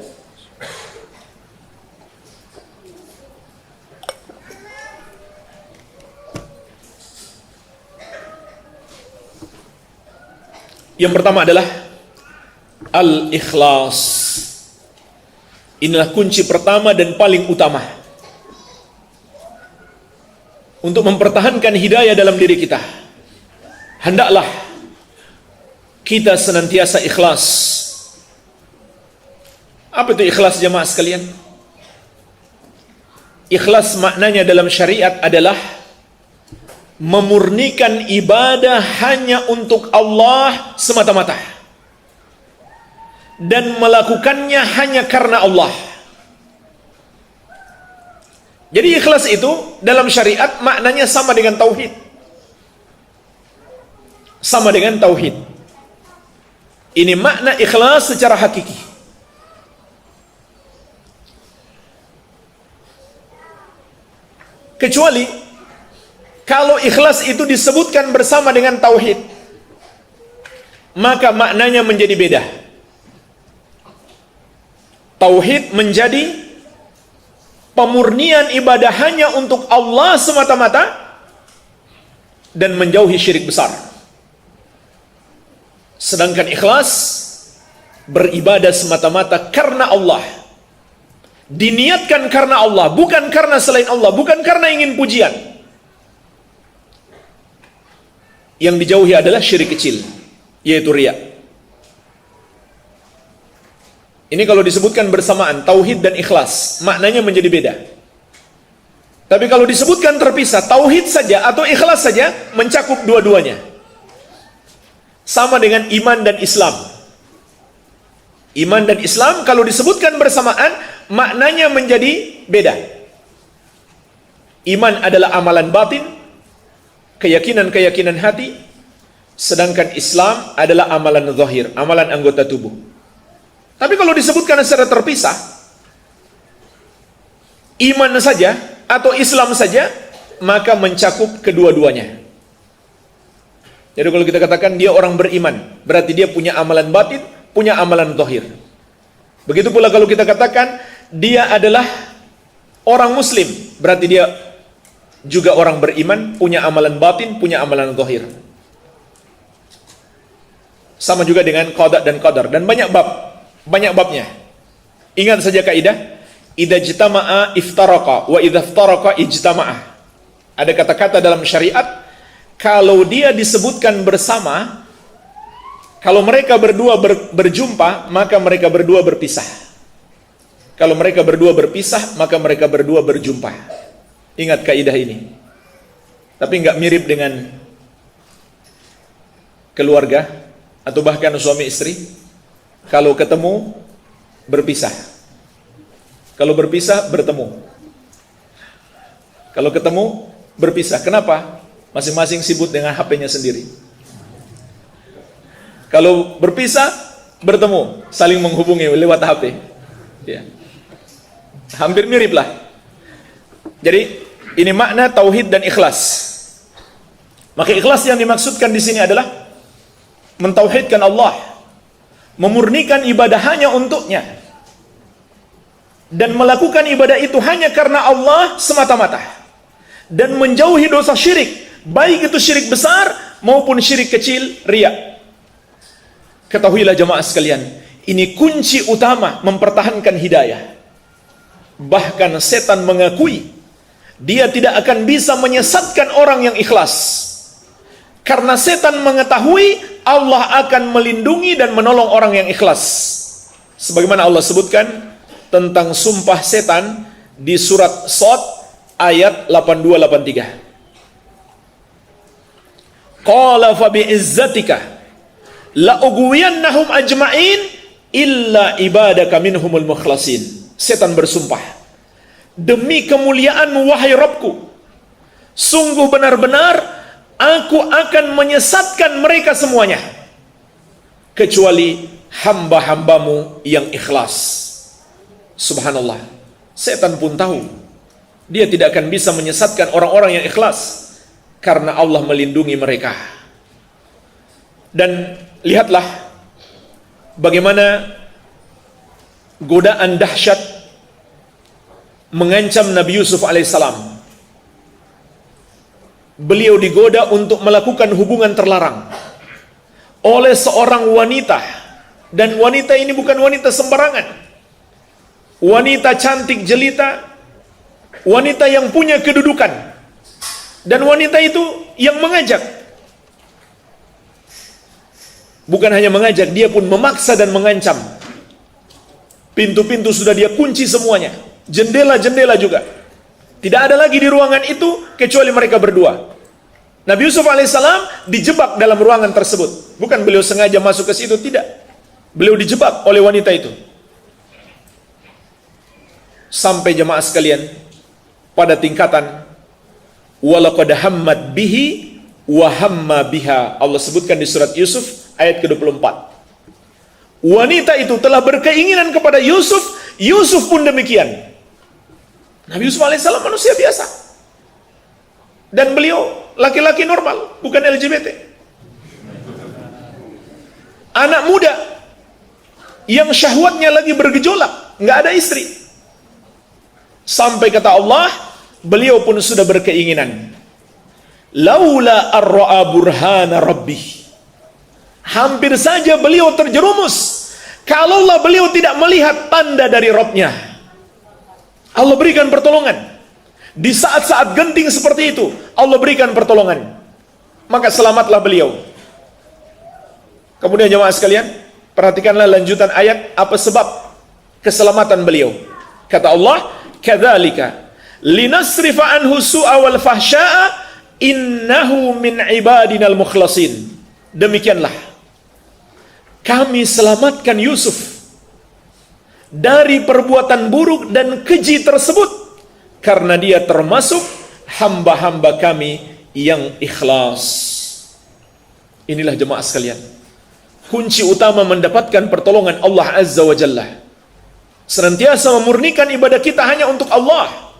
Yang pertama adalah al-ikhlas. Inilah kunci pertama dan paling utama untuk mempertahankan hidayah dalam diri kita. Hendaklah kita senantiasa ikhlas. Apa itu ikhlas, jemaah sekalian? Ikhlas maknanya dalam syariat adalah memurnikan ibadah hanya untuk Allah semata-mata dan melakukannya hanya karena Allah. Jadi ikhlas itu dalam syariat maknanya sama dengan tauhid. Sama dengan tauhid. Ini makna ikhlas secara hakiki. Kecuali kalau ikhlas itu disebutkan bersama dengan tauhid, maka maknanya menjadi beda. Tauhid menjadi pemurnian ibadah hanya untuk Allah semata-mata dan menjauhi syirik besar. Sedangkan ikhlas beribadah semata-mata karena Allah, diniatkan karena Allah, bukan karena selain Allah, bukan karena ingin pujian. Yang dijauhi adalah syirik kecil, yaitu riya. Ini kalau disebutkan bersamaan tauhid dan ikhlas, maknanya menjadi beda. Tapi kalau disebutkan terpisah, tauhid saja atau ikhlas saja mencakup dua-duanya. Sama dengan iman dan Islam. Iman dan Islam kalau disebutkan bersamaan, maknanya menjadi beda. Iman adalah amalan batin, keyakinan-keyakinan hati, sedangkan Islam adalah amalan zahir, amalan anggota tubuh. Tapi kalau disebutkan secara terpisah, iman saja atau Islam saja, maka mencakup kedua-duanya. Jadi kalau kita katakan dia orang beriman, berarti dia punya amalan batin, punya amalan zahir. Begitu pula kalau kita katakan dia adalah orang muslim, berarti dia juga orang beriman, punya amalan batin, punya amalan zahir. Sama juga dengan qada dan qadar, dan banyak babnya. Ingat saja kaidah, idza ijtama'a iftaraqa wa idza iftaraqa ijtama'a. Ada kata-kata dalam syariat, kalau dia disebutkan bersama, kalau mereka berdua berjumpa, maka mereka berdua berpisah. Kalau mereka berdua berpisah, maka mereka berdua berjumpa. Ingat kaidah ini. Tapi enggak mirip dengan keluarga atau bahkan suami istri. Kalau ketemu, berpisah. Kalau berpisah, bertemu. Kalau ketemu, berpisah. Kenapa? Masing-masing sibuk dengan HP-nya sendiri. Kalau berpisah, bertemu, saling menghubungi lewat HP. Ya. Hampir mirip lah. Jadi, ini makna tauhid dan ikhlas. Maka ikhlas yang dimaksudkan di sini adalah mentauhidkan Allah, memurnikan ibadah hanya untuknya, dan melakukan ibadah itu hanya karena Allah semata-mata, dan menjauhi dosa syirik, baik itu syirik besar maupun syirik kecil, riya. Ketahuilah jemaah sekalian, ini kunci utama mempertahankan hidayah. Bahkan setan mengakui dia tidak akan bisa menyesatkan orang yang ikhlas, karena setan mengetahui Allah akan melindungi dan menolong orang yang ikhlas. Sebagaimana Allah sebutkan tentang sumpah setan di surat Shad ayat 82-83. Qala fa bi'izzatika la ughwiyannahum ajma'in illa ibadaka minhumul mukhlasin. Setan bersumpah, demi kemuliaan-Mu wahai Rabbku, sungguh benar-benar aku akan menyesatkan mereka semuanya, kecuali hamba-Hambamu yang ikhlas. Subhanallah. Setan pun tahu dia tidak akan bisa menyesatkan orang-orang yang ikhlas, karena Allah melindungi mereka. Dan lihatlah bagaimana godaan dahsyat mengancam Nabi Yusuf alaihissalam. Beliau digoda untuk melakukan hubungan terlarang, oleh seorang wanita, dan wanita ini bukan wanita sembarangan, wanita cantik jelita, wanita yang punya kedudukan, dan wanita itu yang mengajak. Bukan hanya mengajak, dia pun memaksa dan mengancam. Pintu-pintu sudah dia kunci semuanya, jendela-jendela juga. Tidak ada lagi di ruangan itu kecuali mereka berdua. Nabi Yusuf alaihissalam dijebak dalam ruangan tersebut. Bukan beliau sengaja masuk ke situ, tidak. Beliau dijebak oleh wanita itu. Sampai jemaah sekalian, pada tingkatan walaqad hammat bihi wa hamma biha. Allah sebutkan di surat Yusuf ayat ke-24. Wanita itu telah berkeinginan kepada Yusuf, Yusuf pun demikian. Nabi Yusuf alaihissalam manusia biasa, dan beliau laki-laki normal, bukan LGBT. Anak muda yang syahwatnya lagi bergejolak, nggak ada istri. Sampai kata Allah, beliau pun sudah berkeinginan. Laula ar-ra'a burhana rabbih. Hampir saja beliau terjerumus kalaulah beliau tidak melihat tanda dari Rabb-Nya. Allah berikan pertolongan. Di saat-saat genting seperti itu, Allah berikan pertolongan. Maka selamatlah beliau. Kemudian jemaah sekalian, perhatikanlah lanjutan ayat, apa sebab keselamatan beliau. Kata Allah, kadzalika linasrifa anhu su'a wal fahsya'a innahu min ibadinal mukhlasin. Demikianlah kami selamatkan Yusuf dari perbuatan buruk dan keji tersebut, karena dia termasuk hamba-hamba kami yang ikhlas. Inilah jemaah sekalian, kunci utama mendapatkan pertolongan Allah Azza wa Jalla. Senantiasa memurnikan ibadah kita hanya untuk Allah,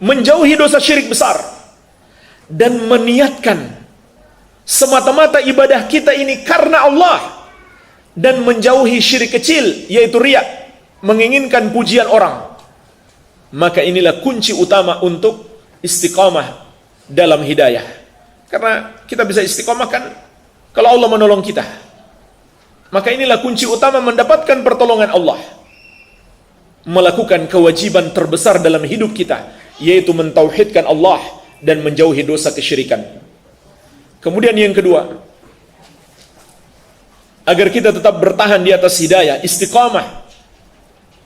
menjauhi dosa syirik besar, dan meniatkan semata-mata ibadah kita ini karena Allah, dan menjauhi syirik kecil, yaitu riya, menginginkan pujian orang. Maka inilah kunci utama untuk istiqamah dalam hidayah. Karena kita bisa istiqamah kan kalau Allah menolong kita. Maka inilah kunci utama mendapatkan pertolongan Allah. Melakukan kewajiban terbesar dalam hidup kita, yaitu mentauhidkan Allah dan menjauhi dosa kesyirikan. Kemudian yang kedua, agar kita tetap bertahan di atas hidayah, istiqamah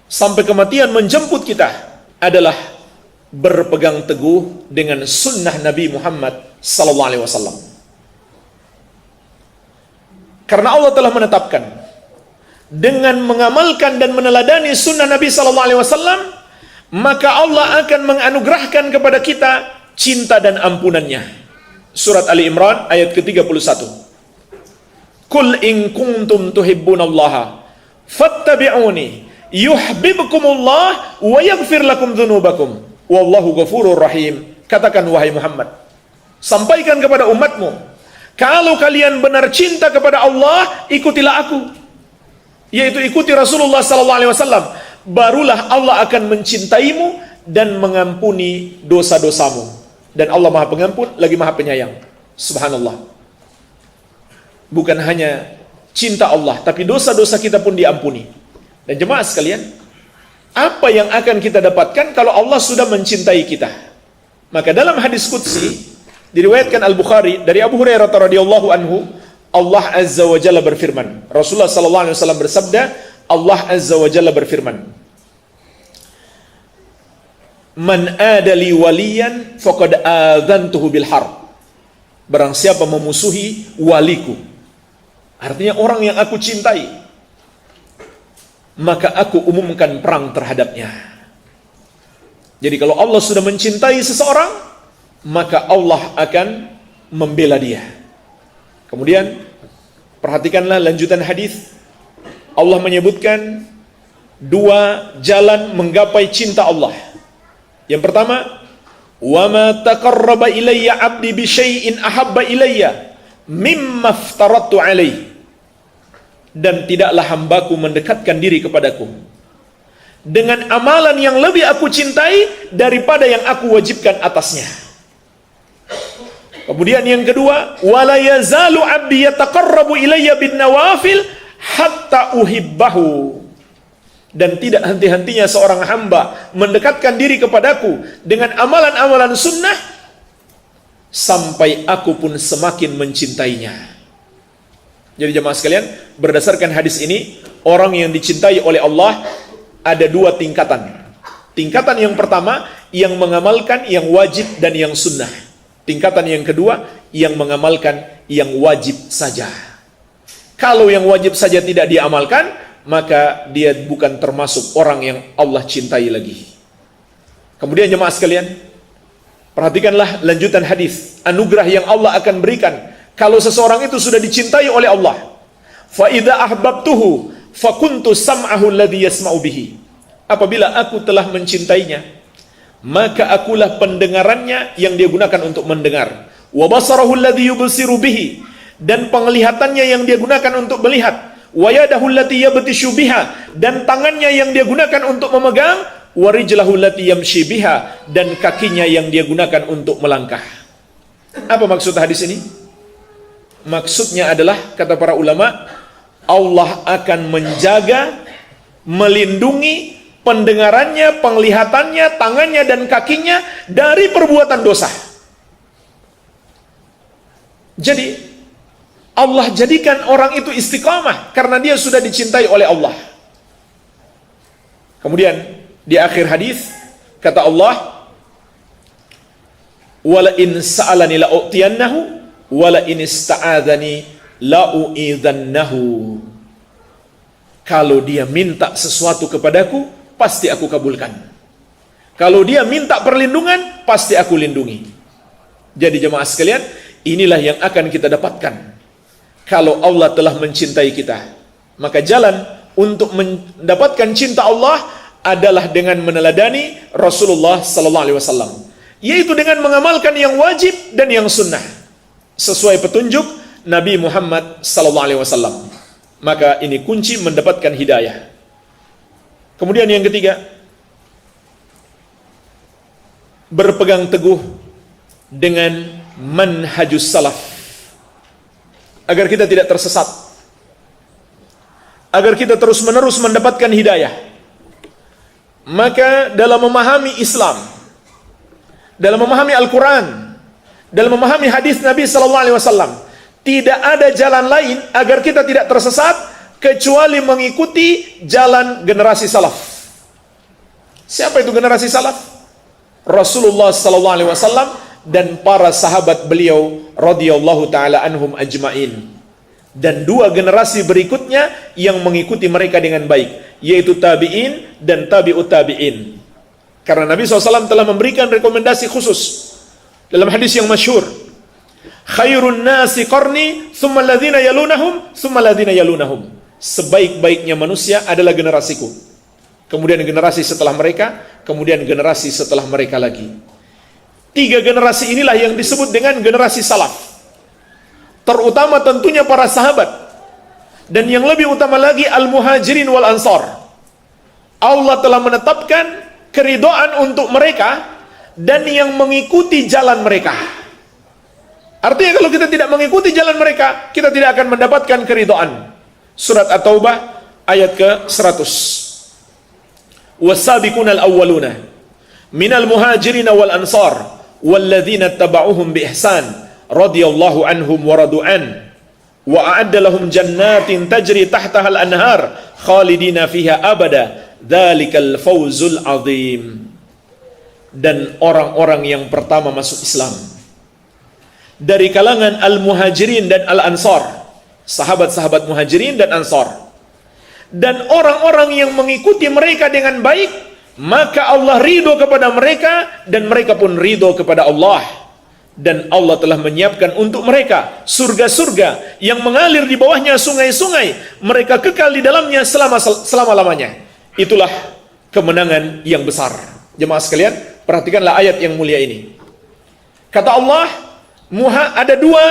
sampai kematian menjemput kita, adalah berpegang teguh dengan sunnah Nabi Muhammad sallallahu alaihi wasallam. Karena Allah telah menetapkan, dengan mengamalkan dan meneladani sunnah Nabi sallallahu alaihi wasallam, maka Allah akan menganugerahkan kepada kita cinta dan ampunannya. Surat Ali Imran ayat ke-31. Qul in kuntum tuhibbunallaha fattabi'uni yuhibbukumullah wa yaghfir lakum dzunubakum wallahu ghafurur rahim. Katakan wahai Muhammad, sampaikan kepada umatmu, kalau kalian benar cinta kepada Allah, ikutilah aku, yaitu ikuti Rasulullah sallallahu alaihi wasallam, barulah Allah akan mencintaimu dan mengampuni dosa-dosamu. Dan Allah Maha Pengampun lagi Maha Penyayang. Subhanallah. Bukan hanya cinta Allah, tapi dosa-dosa kita pun diampuni. Dan jemaah sekalian, apa yang akan kita dapatkan kalau Allah sudah mencintai kita? Maka dalam hadis qudsi diriwayatkan Al-Bukhari dari Abu Hurairah radhiyallahu anhu, Allah Azza wa Jalla berfirman, Rasulullah sallallahu alaihi wasallam bersabda, Allah Azza wa Jalla berfirman, Man adali waliyan faqad adzantuhu bil harb. Barang siapa memusuhi waliku, artinya orang yang aku cintai, maka aku umumkan perang terhadapnya. Jadi kalau Allah sudah mencintai seseorang, maka Allah akan membela dia. Kemudian perhatikanlah lanjutan hadis. Allah menyebutkan dua jalan menggapai cinta Allah. Yang pertama, wa ma taqarraba ilayya 'abdi bi syai'in ahabba ilayya mimma aftaradtu alaihi. Dan tidaklah hambaku mendekatkan diri kepadaku dengan amalan yang lebih aku cintai daripada yang aku wajibkan atasnya. Kemudian yang kedua, wala yazalu 'abdi yataqarrabu ilayya bin nawafil hatta uhibbahu. Dan tidak henti-hentinya seorang hamba mendekatkan diri kepadaku dengan amalan-amalan sunnah sampai aku pun semakin mencintainya. Jadi jemaah sekalian, berdasarkan hadis ini, orang yang dicintai oleh Allah ada dua tingkatan. Tingkatan yang pertama, yang mengamalkan yang wajib dan yang sunnah. Tingkatan yang kedua, yang mengamalkan yang wajib saja. Kalau yang wajib saja tidak diamalkan, maka dia bukan termasuk orang yang Allah cintai lagi. Kemudian jemaah sekalian, perhatikanlah lanjutan hadis, anugerah yang Allah akan berikan kalau seseorang itu sudah dicintai oleh Allah. Fa idza ahbabtuhu fakuntu sam'ahu alladhi yasma'u bihi. Apabila aku telah mencintainya, maka akulah pendengarannya yang dia gunakan untuk mendengar. Wa basarahu alladhi yubsiru bihi, dan penglihatannya yang dia gunakan untuk melihat. Wa yadahu allati yabtishu biha, dan tangannya yang dia gunakan untuk memegang. Wa rijlahu allati yamshi biha, dan kakinya yang dia gunakan untuk melangkah. Apa maksud hadis ini? Maksudnya adalah, kata para ulama, Allah akan menjaga, melindungi pendengarannya, penglihatannya, tangannya dan kakinya dari perbuatan dosa. Jadi Allah jadikan orang itu istiqamah karena dia sudah dicintai oleh Allah. Kemudian di akhir hadis kata Allah, wala in sa'alani la u'tiyannahu wala in ista'adzani la u'idzannahu. Kalau dia minta sesuatu kepadaku, pasti aku kabulkan. Kalau dia minta perlindungan, pasti aku lindungi. Jadi jemaah sekalian, inilah yang akan kita dapatkan kalau Allah telah mencintai kita. Maka jalan untuk mendapatkan cinta Allah adalah dengan meneladani Rasulullah sallallahu alaihi wasallam, yaitu dengan mengamalkan yang wajib dan yang sunnah sesuai petunjuk Nabi Muhammad sallallahu alaihi wasallam. Maka ini kunci mendapatkan hidayah. Kemudian yang ketiga, berpegang teguh dengan manhajus salaf, agar kita tidak tersesat, agar kita terus-menerus mendapatkan hidayah. Maka dalam memahami Islam, dalam memahami Al-Quran, dalam memahami hadis Nabi SAW, tidak ada jalan lain agar kita tidak tersesat kecuali mengikuti jalan generasi salaf. Siapa itu generasi salaf? Rasulullah SAW dan para sahabat beliau radhiyallahu taala anhum ajmain, dan dua generasi berikutnya yang mengikuti mereka dengan baik, yaitu tabi'in dan tabi'ut tabi'in. Karena Nabi SAW telah memberikan rekomendasi khusus dalam hadis yang masyhur, khairun nasi qarni thumma alladhina yalunahum thumma alladhina yalunahum. Sebaik-baiknya manusia adalah generasiku, kemudian generasi setelah mereka, kemudian generasi setelah mereka lagi. Tiga generasi inilah yang disebut dengan generasi salaf. Terutama tentunya para sahabat, dan yang lebih utama lagi al-muhajirin wal ansar. Allah telah menetapkan keridhaan untuk mereka dan yang mengikuti jalan mereka. Artinya kalau kita tidak mengikuti jalan mereka, kita tidak akan mendapatkan keridhaan. Surat At-Taubah ayat ke-100. Was-sabiqunal awwaluna minal muhajirin wal ansar walladzina tabauhum bi ihsan radhiyallahu anhum wa radu'an wa a'adda lahum jannatin tajri tahtaha al-anhar khalidina fiha abada dzalikal fawzul azim. Dan orang-orang yang pertama masuk Islam dari kalangan al-muhajirin dan al-ansar, sahabat-sahabat muhajirin dan ansar, dan orang-orang yang mengikuti mereka dengan baik, maka Allah ridho kepada mereka dan mereka pun ridho kepada Allah. Dan Allah telah menyiapkan untuk mereka surga-surga yang mengalir di bawahnya sungai-sungai, mereka kekal di dalamnya selama-lamanya. Itulah kemenangan yang besar. Jemaah sekalian, perhatikanlah ayat yang mulia ini. Kata Allah, ada dua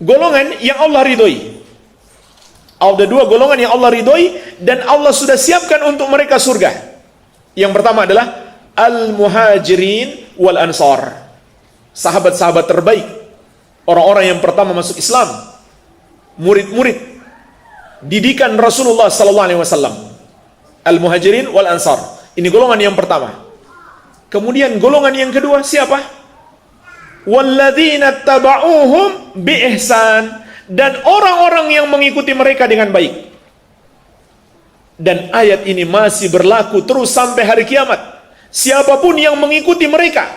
golongan yang Allah ridhoi. Ada dua golongan yang Allah ridhoi dan Allah sudah siapkan untuk mereka surga. Yang pertama adalah al-muhajirin wal ansar. sahabat-sahabat terbaik, orang-orang yang pertama masuk Islam, murid-murid didikan Rasulullah sallallahu alaihi wasallam, al-muhajirin wal ansar. Ini golongan yang pertama. Kemudian golongan yang kedua siapa? Walladzina taba'uhum biihsan, dan orang-orang yang mengikuti mereka dengan baik. Dan ayat ini masih berlaku terus sampai hari kiamat. Siapapun yang mengikuti mereka.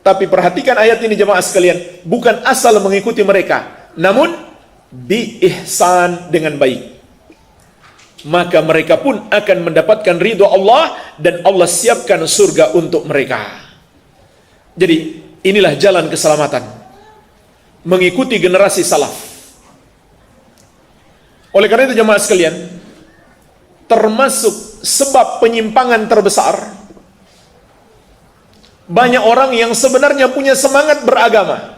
Tapi perhatikan ayat ini jemaah sekalian, bukan asal mengikuti mereka, namun biihsan, dengan baik. Maka mereka pun akan mendapatkan ridho Allah, dan Allah siapkan surga untuk mereka. Jadi inilah jalan keselamatan, mengikuti generasi salaf. Oleh karena itu jemaah sekalian, termasuk sebab penyimpangan terbesar, banyak orang yang sebenarnya punya semangat beragama,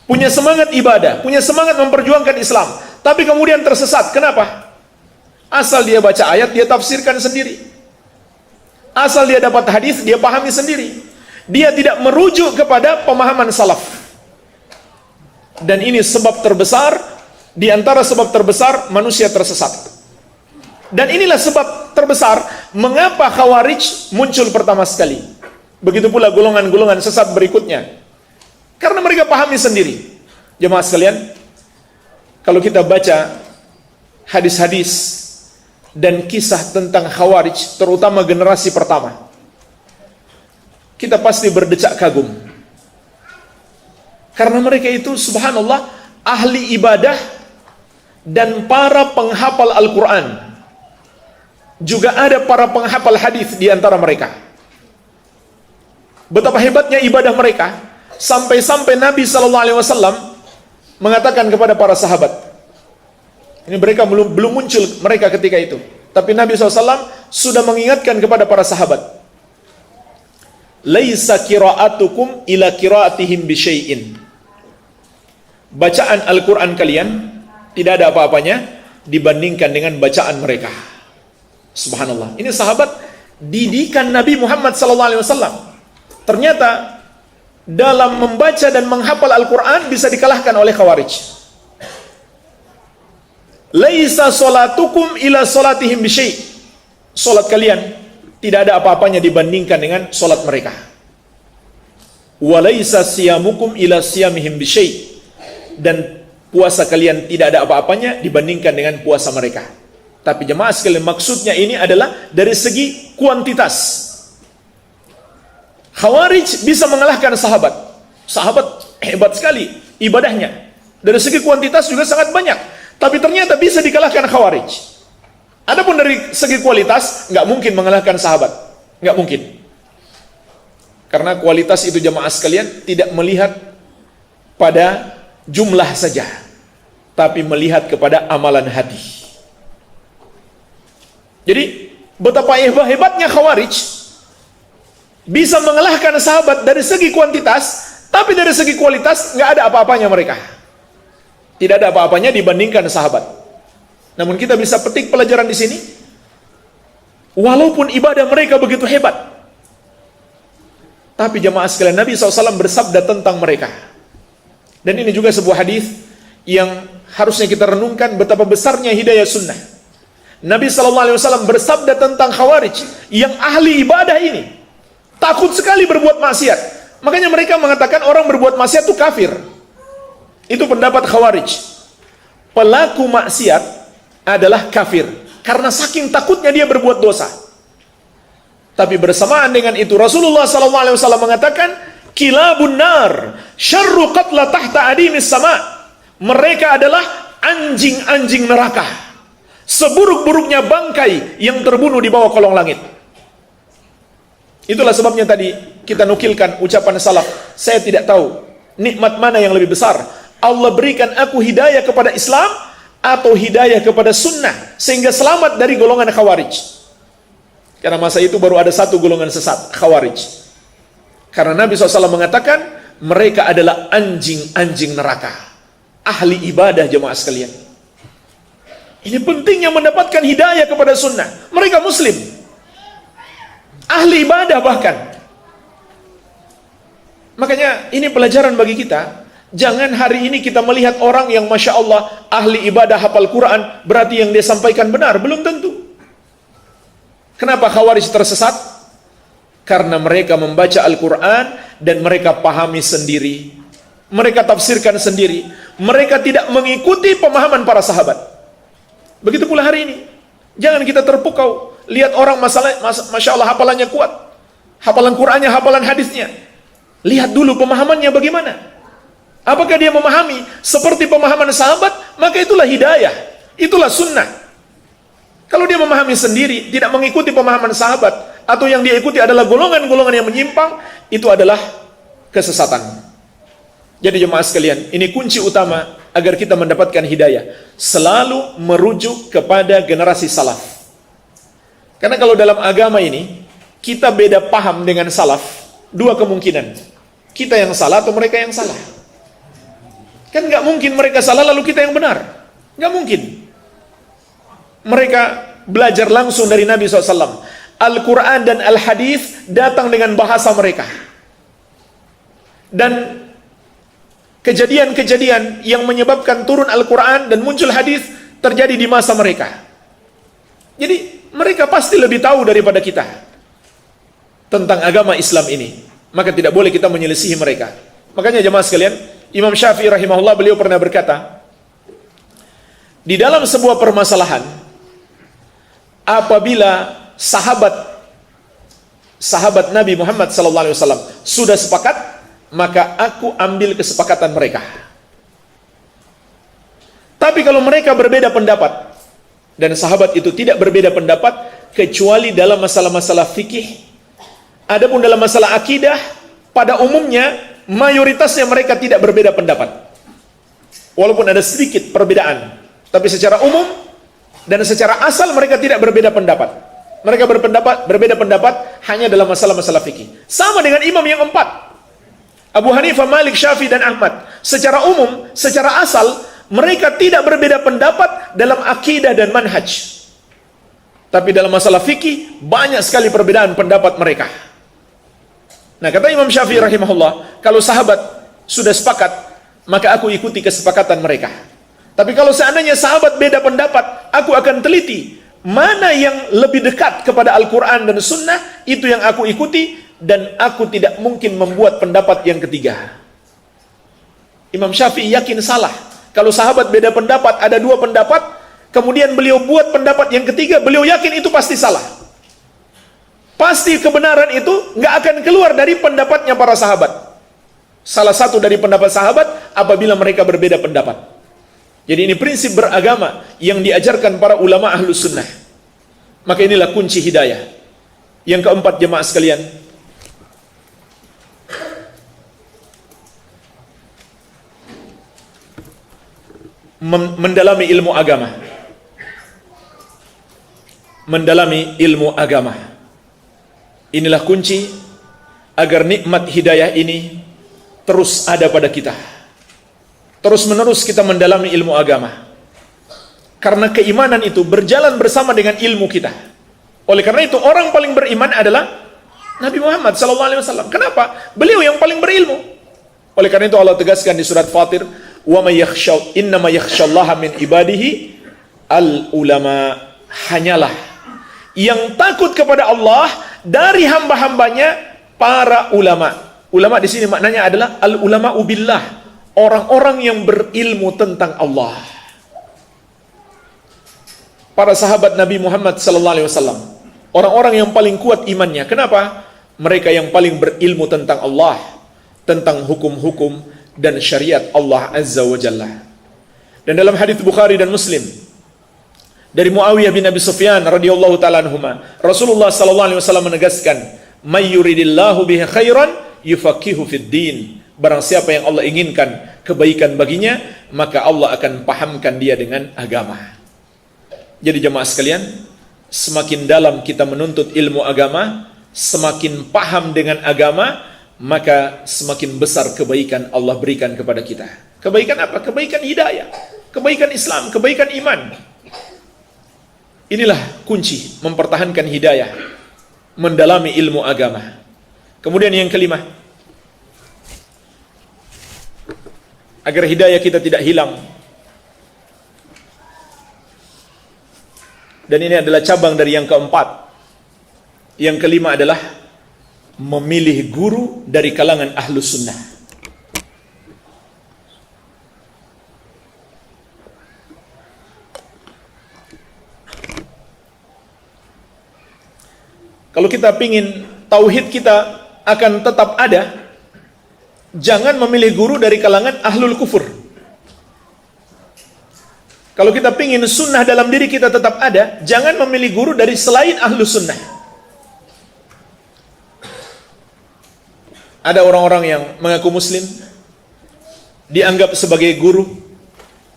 punya semangat ibadah, punya semangat memperjuangkan Islam, tapi kemudian tersesat. Kenapa? Asal dia baca ayat, dia tafsirkan sendiri. Asal dia dapat hadis, dia pahami sendiri. Dia tidak merujuk kepada pemahaman salaf. Dan ini sebab terbesar, di antara sebab terbesar manusia tersesat. Dan inilah sebab terbesar mengapa Khawarij muncul pertama sekali. Begitu pula golongan-golongan sesat berikutnya. Karena mereka pahami sendiri. Jemaah sekalian, kalau kita baca hadis-hadis dan kisah tentang Khawarij, terutama generasi pertama, kita pasti berdecak kagum. Karena mereka itu subhanallah ahli ibadah dan para penghafal Al-Quran. Juga ada para penghafal hadis di antara mereka. Betapa hebatnya ibadah mereka, sampai-sampai Nabi SAW mengatakan kepada para sahabat, ini mereka belum muncul mereka ketika itu, tapi Nabi SAW sudah mengingatkan kepada para sahabat, laisa qira'atukum ila qira'atihim bisyai'in. Bacaan Al-Quran kalian tidak ada apa-apanya dibandingkan dengan bacaan mereka. Subhanallah. Ini sahabat didikan Nabi Muhammad SAW. Ternyata dalam membaca dan menghafal Al-Quran bisa dikalahkan oleh Khawarij. Laisa salatukum ila salatihim bisyai'. Salat kalian tidak ada apa-apanya dibandingkan dengan salat mereka. Wa laisa siyamukum ila siyamihim bisyai'. Dan puasa kalian tidak ada apa-apanya dibandingkan dengan puasa mereka. Tapi jemaah sekalian, maksudnya ini adalah dari segi kuantitas. Khawarij bisa mengalahkan sahabat. Sahabat hebat sekali ibadahnya. Dari segi kuantitas juga sangat banyak. Tapi ternyata bisa dikalahkan Khawarij. Adapun dari segi kualitas, nggak mungkin mengalahkan sahabat. Nggak mungkin. Karena kualitas itu jemaah sekalian tidak melihat pada jumlah saja, tapi melihat kepada amalan hati. Jadi betapa hebatnya Khawarij bisa mengalahkan sahabat dari segi kuantitas, tapi dari segi kualitas nggak ada apa-apanya mereka. Tidak ada apa-apanya dibandingkan sahabat. Namun kita bisa petik pelajaran di sini. Walaupun ibadah mereka begitu hebat, tapi jemaah sekalian, Nabi SAW bersabda tentang mereka. Dan ini juga sebuah hadis yang harusnya kita renungkan betapa besarnya hidayah sunnah. Nabi SAW bersabda tentang Khawarij yang ahli ibadah ini takut sekali berbuat maksiat. Makanya mereka mengatakan orang berbuat maksiat itu kafir. Itu pendapat Khawarij. Pelaku maksiat adalah kafir karena saking takutnya dia berbuat dosa. Tapi bersamaan dengan itu Rasulullah SAW mengatakan, kilabun nar syarru qatla tahta adimis sama. Mereka adalah anjing-anjing neraka, seburuk-buruknya bangkai yang terbunuh di bawah kolong langit. Itulah sebabnya tadi kita nukilkan ucapan salaf, saya tidak tahu nikmat mana yang lebih besar, Allah berikan aku hidayah kepada Islam atau hidayah kepada sunnah sehingga selamat dari golongan Khawarij. Karena masa itu baru ada satu golongan sesat, Khawarij. Karena Nabi SAW mengatakan mereka adalah anjing-anjing neraka, ahli ibadah jemaah sekalian. Ini pentingnya mendapatkan hidayah kepada sunnah. Mereka muslim, ahli ibadah bahkan. Makanya ini pelajaran bagi kita. Jangan hari ini kita melihat orang yang Masya Allah ahli ibadah, hafal Quran, berarti yang dia sampaikan benar. Belum tentu. Kenapa Khawarij tersesat? Karena mereka membaca Al-Quran dan mereka pahami sendiri. Mereka tafsirkan sendiri. Mereka tidak mengikuti pemahaman para sahabat. Begitu pula hari ini. Jangan kita terpukau. Lihat orang Masya Allah hafalannya kuat. Hafalan Qurannya, hafalan hadisnya. Lihat dulu pemahamannya bagaimana. Apakah dia memahami seperti pemahaman sahabat? Maka itulah hidayah. Itulah sunnah. Kalau dia memahami sendiri, tidak mengikuti pemahaman sahabat, atau yang dia ikuti adalah golongan-golongan yang menyimpang, itu adalah kesesatan. Jadi jemaah sekalian, ini kunci utama agar kita mendapatkan hidayah. Selalu merujuk kepada generasi salaf. Karena kalau dalam agama ini, kita beda paham dengan salaf, dua kemungkinan. Kita yang salah atau mereka yang salah. Kan nggak mungkin mereka salah lalu kita yang benar. Nggak mungkin. Mereka belajar langsung dari Nabi SAW. Al-Quran dan Al-Hadis datang dengan bahasa mereka. Dan kejadian-kejadian yang menyebabkan turun Al-Quran dan muncul hadis terjadi di masa mereka. Jadi mereka pasti lebih tahu daripada kita tentang agama Islam ini. Maka tidak boleh kita menyelisihi mereka. Makanya jemaah sekalian, Imam Syafi'i rahimahullah beliau pernah berkata, di dalam sebuah permasalahan, apabila sahabat Nabi Muhammad SAW sudah sepakat, maka aku ambil kesepakatan mereka. Tapi kalau mereka berbeda pendapat, dan sahabat itu tidak berbeda pendapat, kecuali dalam masalah-masalah fikih, adapun dalam masalah akidah, pada umumnya, mayoritasnya mereka tidak berbeda pendapat. Walaupun ada sedikit perbedaan, tapi secara umum dan secara asal mereka tidak berbeda pendapat. Mereka berbeda pendapat hanya dalam masalah-masalah fikih. Sama dengan imam yang empat, Abu Hanifah, Malik, Syafi'i dan Ahmad. Secara umum, secara asal, mereka tidak berbeda pendapat dalam akidah dan manhaj. Tapi dalam masalah fikih, banyak sekali perbedaan pendapat mereka. Nah, kata Imam Syafi'i rahimahullah, kalau sahabat sudah sepakat, maka aku ikuti kesepakatan mereka. Tapi kalau seandainya sahabat beda pendapat, aku akan teliti mana yang lebih dekat kepada Al-Quran dan Sunnah, itu yang aku ikuti, dan aku tidak mungkin membuat pendapat yang ketiga. Imam Syafi'i yakin salah. Kalau sahabat beda pendapat, ada dua pendapat, kemudian beliau buat pendapat yang ketiga, beliau yakin itu pasti salah. Pasti kebenaran itu nggak akan keluar dari pendapatnya para sahabat. Salah satu dari pendapat sahabat apabila mereka berbeda pendapat. Jadi ini prinsip beragama yang diajarkan para ulama ahlus sunnah. Maka inilah kunci hidayah. Yang keempat jemaah sekalian, mendalami ilmu agama. Mendalami ilmu agama. Inilah kunci agar nikmat hidayah ini terus ada pada kita. Terus menerus kita mendalami ilmu agama. Karena keimanan itu berjalan bersama dengan ilmu kita. Oleh karena itu orang paling beriman adalah Nabi Muhammad SAW. Kenapa? Beliau yang paling berilmu. Oleh karena itu Allah tegaskan di surat Fatir, "Wa may yakhsha innama yakhshallaha min ibadihi al-ulama." Hanyalah yang takut kepada Allah dari hamba-hambanya para ulama. Ulama di sini maknanya adalah al-ulama ubillah, orang-orang yang berilmu tentang Allah. Para sahabat Nabi Muhammad SAW, orang-orang yang paling kuat imannya. Kenapa? Mereka yang paling berilmu tentang Allah, tentang hukum-hukum dan syariat Allah Azza wa Jalla. Dan dalam hadis Bukhari dan Muslim dari Muawiyah bin Abi Sufyan radhiyallahu taala anhuma, Rasulullah sallallahu alaihi wasallam menegaskan, "May yuridillahu bihi khairan yufaqihu fid din." Barang siapa yang Allah inginkan kebaikan baginya, maka Allah akan pahamkan dia dengan agama. Jadi jemaah sekalian, semakin dalam kita menuntut ilmu agama, semakin paham dengan agama, maka semakin besar kebaikan Allah berikan kepada kita. Kebaikan apa? Kebaikan hidayah, kebaikan Islam, kebaikan iman. Inilah kunci mempertahankan hidayah, mendalami ilmu agama. Kemudian yang kelima, agar hidayah kita tidak hilang. Dan ini adalah cabang dari yang keempat. Yang kelima adalah memilih guru dari kalangan ahlus sunnah. Kalau kita pingin tauhid kita akan tetap ada, jangan memilih guru dari kalangan ahlul kufur. Kalau kita pingin sunnah dalam diri kita tetap ada, jangan memilih guru dari selain ahlus sunnah. Ada orang-orang yang mengaku muslim, dianggap sebagai guru,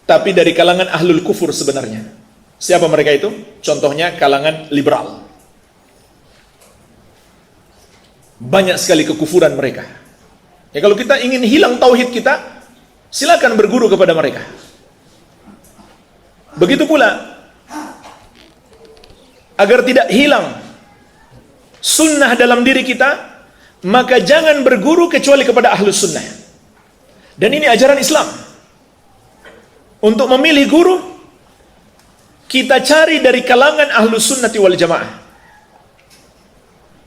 tapi dari kalangan ahlul kufur sebenarnya. Siapa mereka itu? Contohnya kalangan liberal. Banyak sekali kekufuran mereka. Ya, kalau kita ingin hilang tauhid kita, silakan berguru kepada mereka. Begitu pula, agar tidak hilang sunnah dalam diri kita, maka jangan berguru kecuali kepada ahlus sunnah. Dan ini ajaran Islam. Untuk memilih guru, kita cari dari kalangan ahlus sunnati wal jamaah.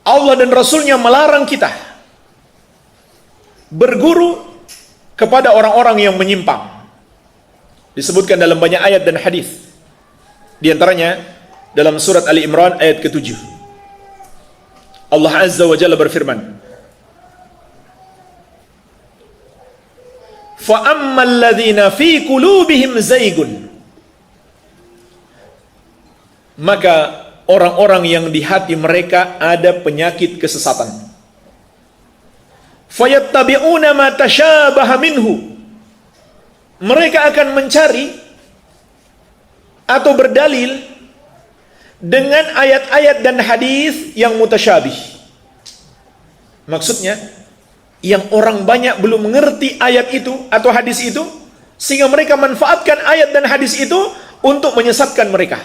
Allah dan Rasulnya melarang kita berguru kepada orang-orang yang menyimpang. Disebutkan dalam banyak ayat dan hadis. Di antaranya dalam surat Ali Imran ayat ke-7. Allah Azza wa Jalla berfirman, "Fa ammal ladzina fi qulubihim zaygun." Maka orang-orang yang di hati mereka ada penyakit kesesatan. Fayattabi'una ma tashabaha minhu. Mereka akan mencari atau berdalil dengan ayat-ayat dan hadis yang mutasyabih. Maksudnya, yang orang banyak belum mengerti ayat itu atau hadis itu, sehingga mereka manfaatkan ayat dan hadis itu untuk menyesatkan mereka.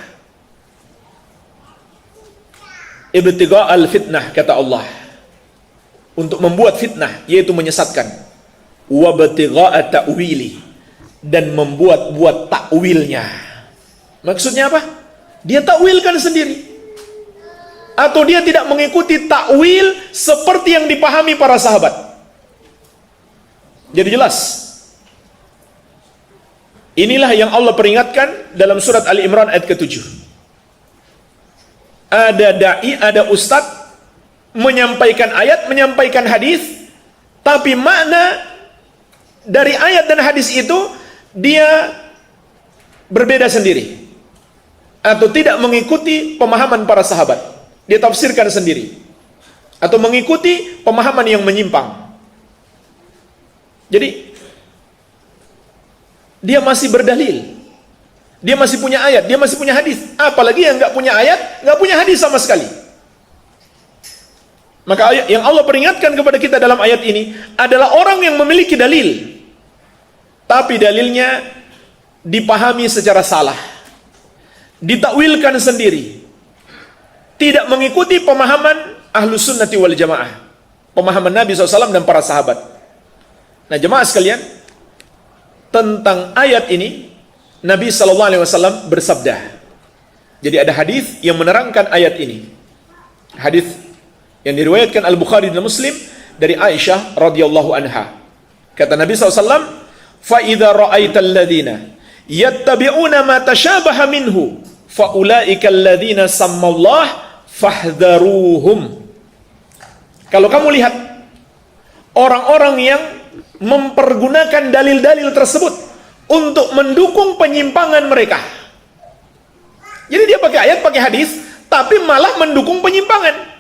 Ibtigha'al fitnah, kata Allah, untuk membuat fitnah, yaitu menyesatkan. Wabtigha'a ta'wili, dan membuat-buat takwilnya. Maksudnya apa? Dia takwilkan sendiri, atau dia tidak mengikuti takwil seperti yang dipahami para sahabat. Jadi jelas, inilah yang Allah peringatkan dalam surat Ali Imran ayat ke-7. Ada da'i, ada ustadz menyampaikan ayat, menyampaikan hadis, tapi makna dari ayat dan hadis itu dia berbeda sendiri, atau tidak mengikuti pemahaman para sahabat. Dia tafsirkan sendiri, atau mengikuti pemahaman yang menyimpang. Jadi dia masih berdalil, dia masih punya ayat, dia masih punya hadis. Apalagi yang nggak punya ayat, nggak punya hadis sama sekali. Maka ayat yang Allah peringatkan kepada kita dalam ayat ini adalah orang yang memiliki dalil, tapi dalilnya dipahami secara salah, ditakwilkan sendiri, tidak mengikuti pemahaman ahlus sunnati wal jamaah, pemahaman Nabi SAW dan para sahabat. Nah, jemaah sekalian, tentang ayat ini Nabi SAW bersabda. Jadi ada hadis yang menerangkan ayat ini. Hadis yang diriwayatkan Al-Bukhari dan Muslim dari Aisyah radhiyallahu anha. Kata Nabi SAW, "Fa idza ra'aital ladzina yattabi'una ma tashabaha minhu fa ulaika alladzina sammallah fahdharuhum." Kalau kamu lihat orang-orang yang mempergunakan dalil-dalil tersebut untuk mendukung penyimpangan mereka. Jadi dia pakai ayat, pakai hadis, tapi malah mendukung penyimpangan.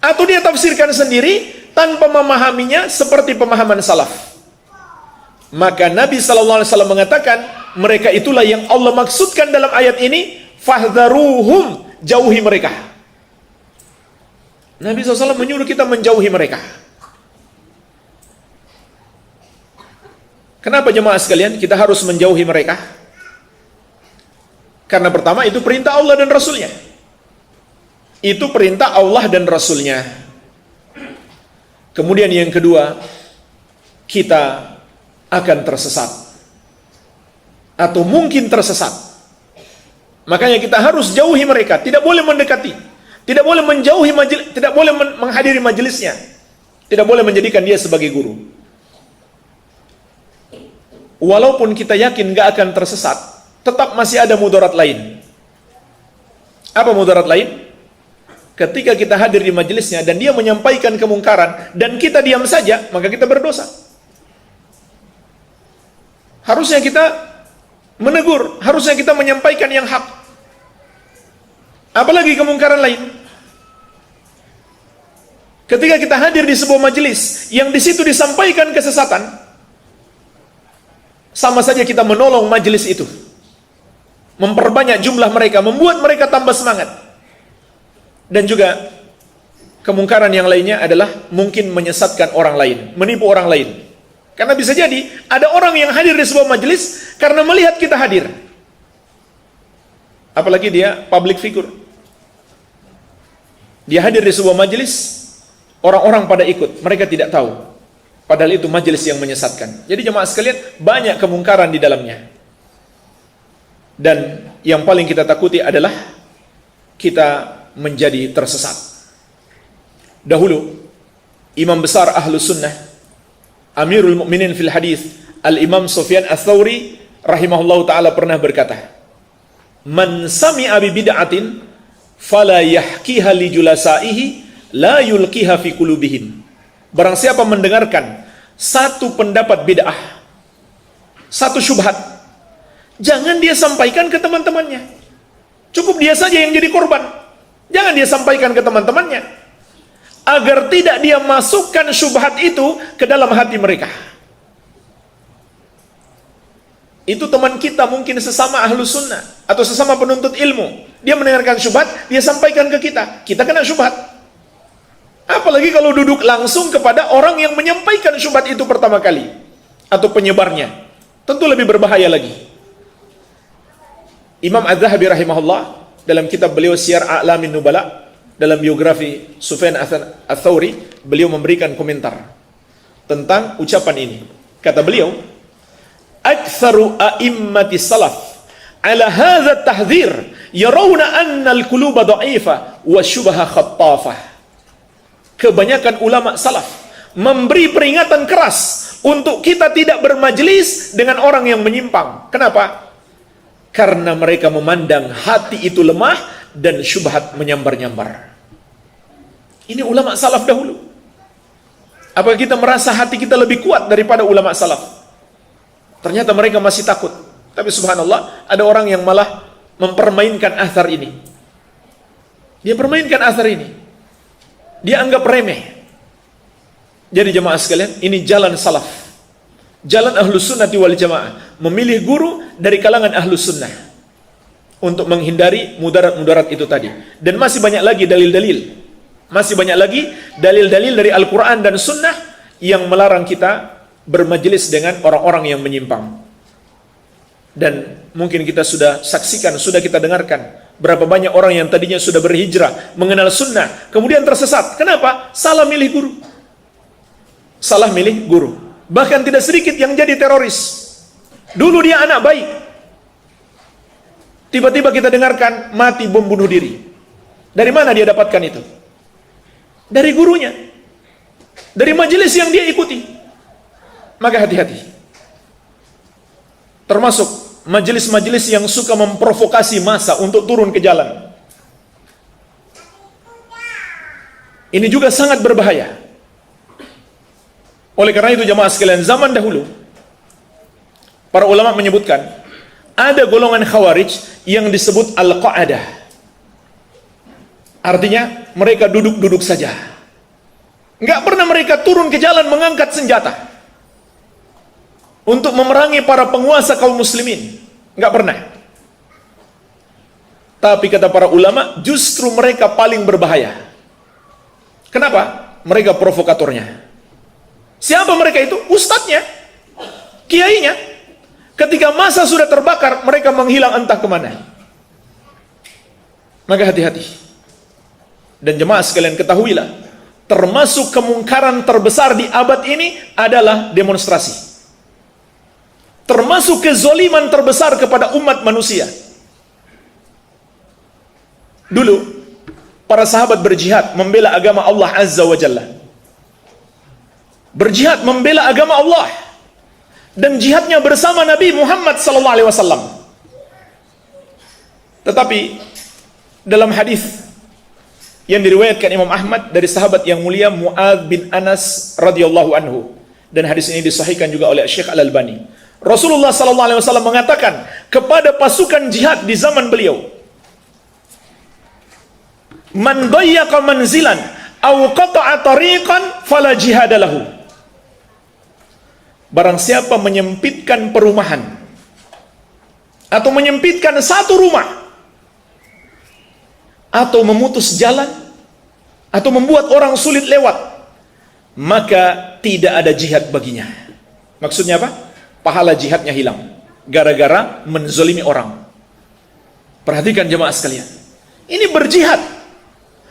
Atau dia tafsirkan sendiri tanpa memahaminya seperti pemahaman salaf. Maka Nabi SAW mengatakan, mereka itulah yang Allah maksudkan dalam ayat ini, fahdharuhum, jauhi mereka. Nabi SAW menyuruh kita menjauhi mereka. Kenapa jemaah sekalian kita harus menjauhi mereka? Karena pertama itu perintah Allah dan Rasulnya. Itu perintah Allah dan Rasulnya. Kemudian yang kedua, kita akan tersesat. Atau mungkin tersesat. Makanya kita harus jauhi mereka, tidak boleh mendekati, tidak boleh menjauhi majelis, tidak boleh menghadiri majelisnya, tidak boleh menjadikan dia sebagai guru. Walaupun kita yakin gak akan tersesat, tetap masih ada mudarat lain. Apa mudarat lain? Ketika kita hadir di majelisnya dan dia menyampaikan kemungkaran dan kita diam saja, maka kita berdosa. Harusnya kita menegur, harusnya kita menyampaikan yang hak. Apalagi kemungkaran lain. Ketika kita hadir di sebuah majelis yang di situ disampaikan kesesatan, sama saja kita menolong majelis itu, memperbanyak jumlah mereka, membuat mereka tambah semangat. Dan juga kemungkaran yang lainnya adalah mungkin menyesatkan orang lain, menipu orang lain. Karena bisa jadi ada orang yang hadir di sebuah majelis karena melihat kita hadir, apalagi dia public figure. Dia hadir di sebuah majelis, orang-orang pada ikut, mereka tidak tahu padahal itu majelis yang menyesatkan. Jadi jemaah sekalian, banyak kemungkaran di dalamnya. Dan yang paling kita takuti adalah kita menjadi tersesat. Dahulu imam besar Ahlus Sunnah, Amirul Mukminin fil hadis, Al-Imam Sufyan Ats-Tsauri rahimahullahu taala pernah berkata, "Man sami'a bi bid'atin fala yahkiha li julasaihi la yulqiha fi qulubihim." Barang siapa mendengarkan satu pendapat bid'ah, satu syubhat, jangan dia sampaikan ke teman-temannya. Cukup dia saja yang jadi korban. Jangan dia sampaikan ke teman-temannya, agar tidak dia masukkan syubhat itu ke dalam hati mereka. Itu teman kita mungkin sesama Ahlus Sunnah atau sesama penuntut ilmu. Dia mendengarkan syubhat, dia sampaikan ke kita. Kita kena syubhat. Apalagi kalau duduk langsung kepada orang yang menyampaikan syubhat itu pertama kali, atau penyebarnya. Tentu lebih berbahaya lagi. Imam Az-Zahabi rahimahullah dalam kitab beliau Syiar A'lamin Nubala, dalam biografi Sufyan Ats-Tsauri, beliau memberikan komentar tentang ucapan ini. Kata beliau, "Aktsaru a'immati salaf ala hadza at-tahdhir yarawna anna al-quluba dha'ifa wa syubha khattafah." Kebanyakan ulama salaf memberi peringatan keras untuk kita tidak bermajlis dengan orang yang menyimpang. Kenapa? Karena mereka memandang hati itu lemah dan syubhat menyambar-nyambar. Ini ulama salaf dahulu. Apakah kita merasa hati kita lebih kuat daripada ulama salaf? Ternyata mereka masih takut. Tapi subhanallah, ada orang yang malah mempermainkan athar ini. Dia permainkan athar ini. Dia anggap remeh. Jadi jemaah sekalian, ini jalan salaf. Jalan Ahlus Sunnah wal Jamaah, memilih guru dari kalangan Ahlus Sunnah untuk menghindari mudarat-mudarat itu tadi. Dan masih banyak lagi dalil-dalil, masih banyak lagi dalil-dalil dari Al-Quran dan Sunnah yang melarang kita bermajelis dengan orang-orang yang menyimpang. Dan mungkin kita sudah saksikan, sudah kita dengarkan berapa banyak orang yang tadinya sudah berhijrah, mengenal Sunnah, kemudian tersesat. Kenapa? Salah milih guru. Salah milih guru. Bahkan tidak sedikit yang jadi teroris. Dulu dia anak baik, tiba-tiba kita dengarkan mati bom bunuh diri. Dari mana dia dapatkan itu? Dari gurunya, dari majelis yang dia ikuti. Maka hati-hati. Termasuk majelis-majelis yang suka memprovokasi massa untuk turun ke jalan. Ini juga sangat berbahaya. Oleh karena itu jamaah sekalian, zaman dahulu para ulama menyebutkan ada golongan khawarij yang disebut al-qa'adah. Artinya mereka duduk-duduk saja. Enggak pernah mereka turun ke jalan mengangkat senjata untuk memerangi para penguasa kaum muslimin. Enggak pernah. Tapi kata para ulama, justru mereka paling berbahaya. Kenapa? Mereka provokatornya. Siapa mereka itu? Ustadznya, kiainya. Ketika masa sudah terbakar, mereka menghilang entah kemana. Maka hati-hati. Dan jemaah sekalian ketahuilah, termasuk kemungkaran terbesar di abad ini adalah demonstrasi. termasuk kezoliman terbesar kepada umat manusia. Dulu para sahabat berjihad membela agama Allah Azza wa Jalla. Berjihad membela agama Allah, dan jihadnya bersama Nabi Muhammad sallallahu alaihi wasallam. Tetapi dalam hadis yang diriwayatkan Imam Ahmad dari sahabat yang mulia Mu'adz bin Anas radhiyallahu anhu, dan hadis ini disahihkan juga oleh Syekh Al-Albani, Rasulullah sallallahu alaihi wasallam mengatakan kepada pasukan jihad di zaman beliau, "Man dayyaqa manzilan aw qata'a tariqan fala jihada lahu." Barang siapa menyempitkan perumahan atau menyempitkan satu rumah atau memutus jalan atau membuat orang sulit lewat, maka tidak ada jihad baginya. Maksudnya apa? Pahala jihadnya hilang gara-gara menzolimi orang. Perhatikan jemaah sekalian, ini berjihad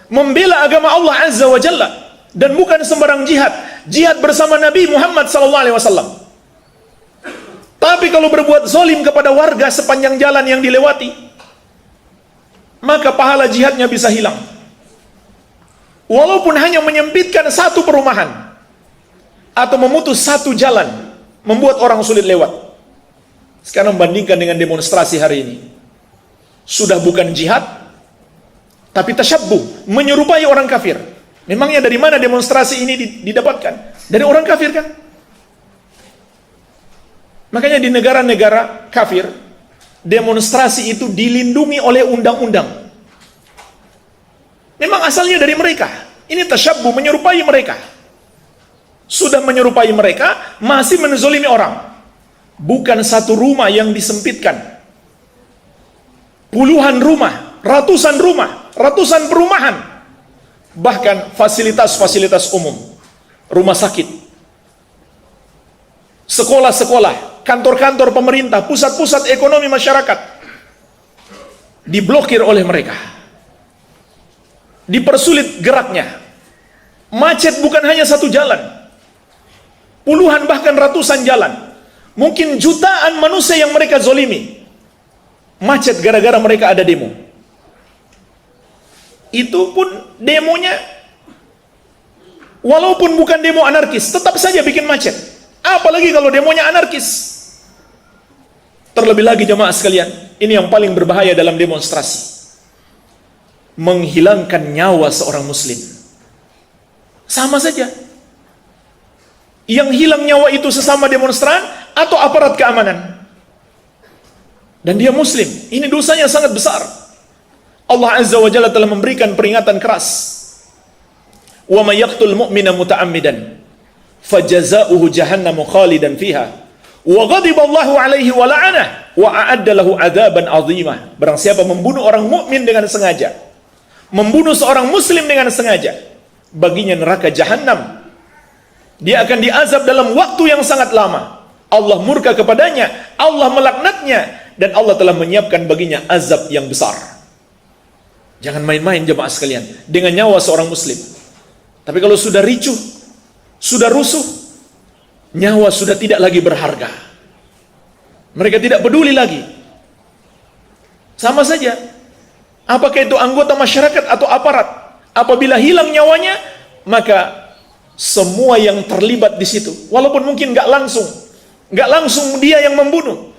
membela agama Allah Azza wa Jalla, dan bukan sembarang jihad. Jihad bersama Nabi Muhammad SAW. Tapi kalau berbuat zalim kepada warga sepanjang jalan yang dilewati, maka pahala jihadnya bisa hilang. Walaupun hanya menyempitkan satu perumahan atau memutus satu jalan, membuat orang sulit lewat. Sekarang bandingkan dengan demonstrasi hari ini. Sudah bukan jihad, tapi tasyabbuh, menyerupai orang kafir. Memangnya dari mana demonstrasi ini didapatkan? Dari orang kafir kan? Makanya di negara-negara kafir, demonstrasi itu dilindungi oleh undang-undang. Memang asalnya dari mereka. Ini tasyabbuh, menyerupai mereka. Sudah menyerupai mereka, masih menzolimi orang. Bukan satu rumah yang disempitkan. Puluhan rumah, ratusan perumahan. Bahkan fasilitas-fasilitas umum, rumah sakit, sekolah-sekolah, kantor-kantor pemerintah, pusat-pusat ekonomi masyarakat diblokir oleh mereka, dipersulit geraknya. Macet bukan hanya satu jalan, puluhan bahkan ratusan jalan. Mungkin jutaan manusia yang mereka zolimi, macet gara-gara mereka ada demo. Itu pun demonya, walaupun bukan demo anarkis, tetap saja bikin macet. Apalagi kalau demonya anarkis. Terlebih lagi jemaah sekalian, ini yang paling berbahaya dalam demonstrasi. Menghilangkan nyawa seorang muslim. Sama saja. Yang hilang nyawa itu sesama demonstran atau aparat keamanan. Dan dia muslim. Ini dosanya sangat besar. Allah Azza wa Jalla telah memberikan peringatan keras. Wa may yaqtul mu'mina muta'ammidan fajaza'uhu jahannamu khalidan fiha wa ghadiba Allahu 'alaihi wa la'anahu wa a'adda lahu 'adzaban 'azima. Barang siapa membunuh orang mukmin dengan sengaja, membunuh seorang muslim dengan sengaja, baginya neraka jahanam. Dia akan diazab dalam waktu yang sangat lama. Allah murka kepadanya, Allah melaknatnya, dan Allah telah menyiapkan baginya azab yang besar. Jangan main-main jemaah sekalian dengan nyawa seorang muslim. Tapi kalau sudah ricuh, sudah rusuh, nyawa sudah tidak lagi berharga. Mereka tidak peduli lagi. Sama saja, apakah itu anggota masyarakat atau aparat, apabila hilang nyawanya, maka semua yang terlibat di situ, walaupun mungkin nggak langsung dia yang membunuh,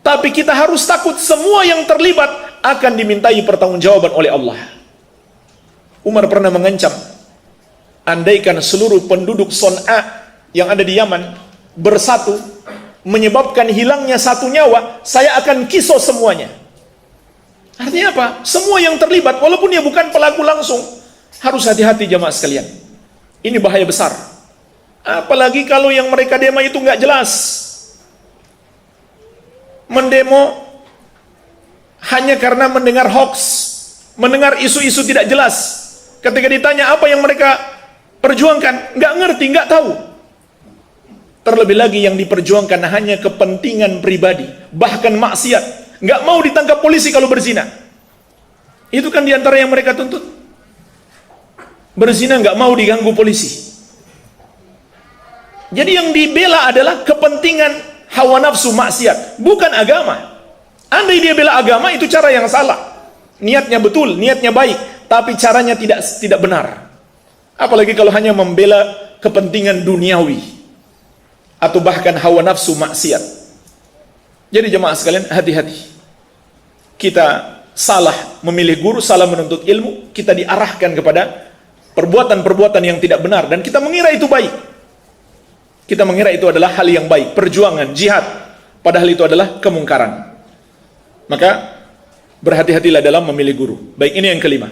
tapi kita harus takut semua yang terlibat akan dimintai pertanggungjawaban oleh Allah. Umar pernah mengancam, andaikan seluruh penduduk Son'a yang ada di Yaman bersatu menyebabkan hilangnya satu nyawa, saya akan kisos semuanya. Artinya apa? Semua yang terlibat, walaupun dia bukan pelaku langsung, harus hati-hati jemaah sekalian. Ini bahaya besar. Apalagi kalau yang mereka demo itu nggak jelas. Mendemo hanya karena mendengar hoax, mendengar isu-isu tidak jelas. Ketika ditanya apa yang mereka perjuangkan, nggak ngerti, nggak tahu. Terlebih lagi yang diperjuangkan hanya kepentingan pribadi, bahkan maksiat. Nggak mau ditangkap polisi kalau berzina. Itu kan diantara yang mereka tuntut. Berzina nggak mau diganggu polisi. Jadi yang dibela adalah kepentingan hawa nafsu, maksiat, bukan agama. Andai dia bela agama, itu cara yang salah. Niatnya betul, niatnya baik, tapi caranya tidak benar. Apalagi kalau hanya membela kepentingan duniawi atau bahkan hawa nafsu, maksiat. Jadi jemaah sekalian, hati-hati. Kita salah memilih guru, salah menuntut ilmu, kita diarahkan kepada perbuatan-perbuatan yang tidak benar, dan kita mengira itu baik. Kita mengira itu adalah hal yang baik, perjuangan, jihad, padahal itu adalah kemungkaran. Maka berhati-hatilah dalam memilih guru. Baik, ini yang kelima.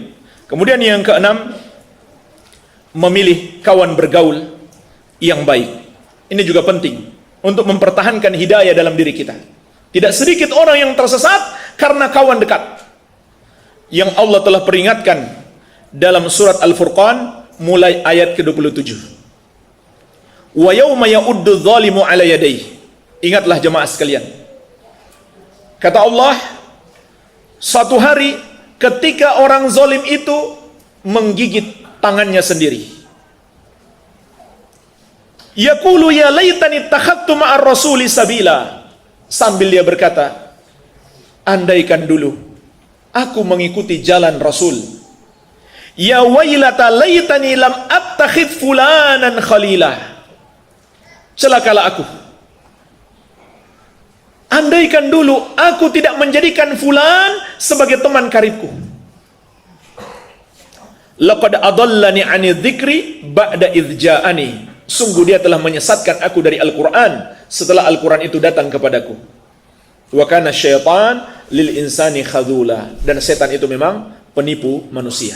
Kemudian yang keenam, memilih kawan bergaul yang baik. Ini juga penting untuk mempertahankan hidayah dalam diri kita. Tidak sedikit orang yang tersesat karena kawan dekat, yang Allah telah peringatkan dalam surat Al-Furqan mulai ayat ke-27. Wa yauma ya'uddu dzalimu 'ala yadayhi. Ingatlah jemaah sekalian. Kata Allah, suatu hari ketika orang zalim itu menggigit tangannya sendiri. Yaqulu ya laitani takhadtu ma'ar rasuli sabila. Sambil dia berkata, andaikan dulu aku mengikuti jalan Rasul. Ya wailata laitani lam attakhidh fulanan khalilah. Celakalah aku. Andaikan dulu aku tidak menjadikan fulan sebagai teman karibku. Laqad adallani 'ani dzikri ba'da idz ja'ani. Sungguh dia telah menyesatkan aku dari Al-Qur'an setelah Al-Qur'an itu datang kepadaku. Wa kana syaitan lil insani khadzula. Dan setan itu memang penipu manusia.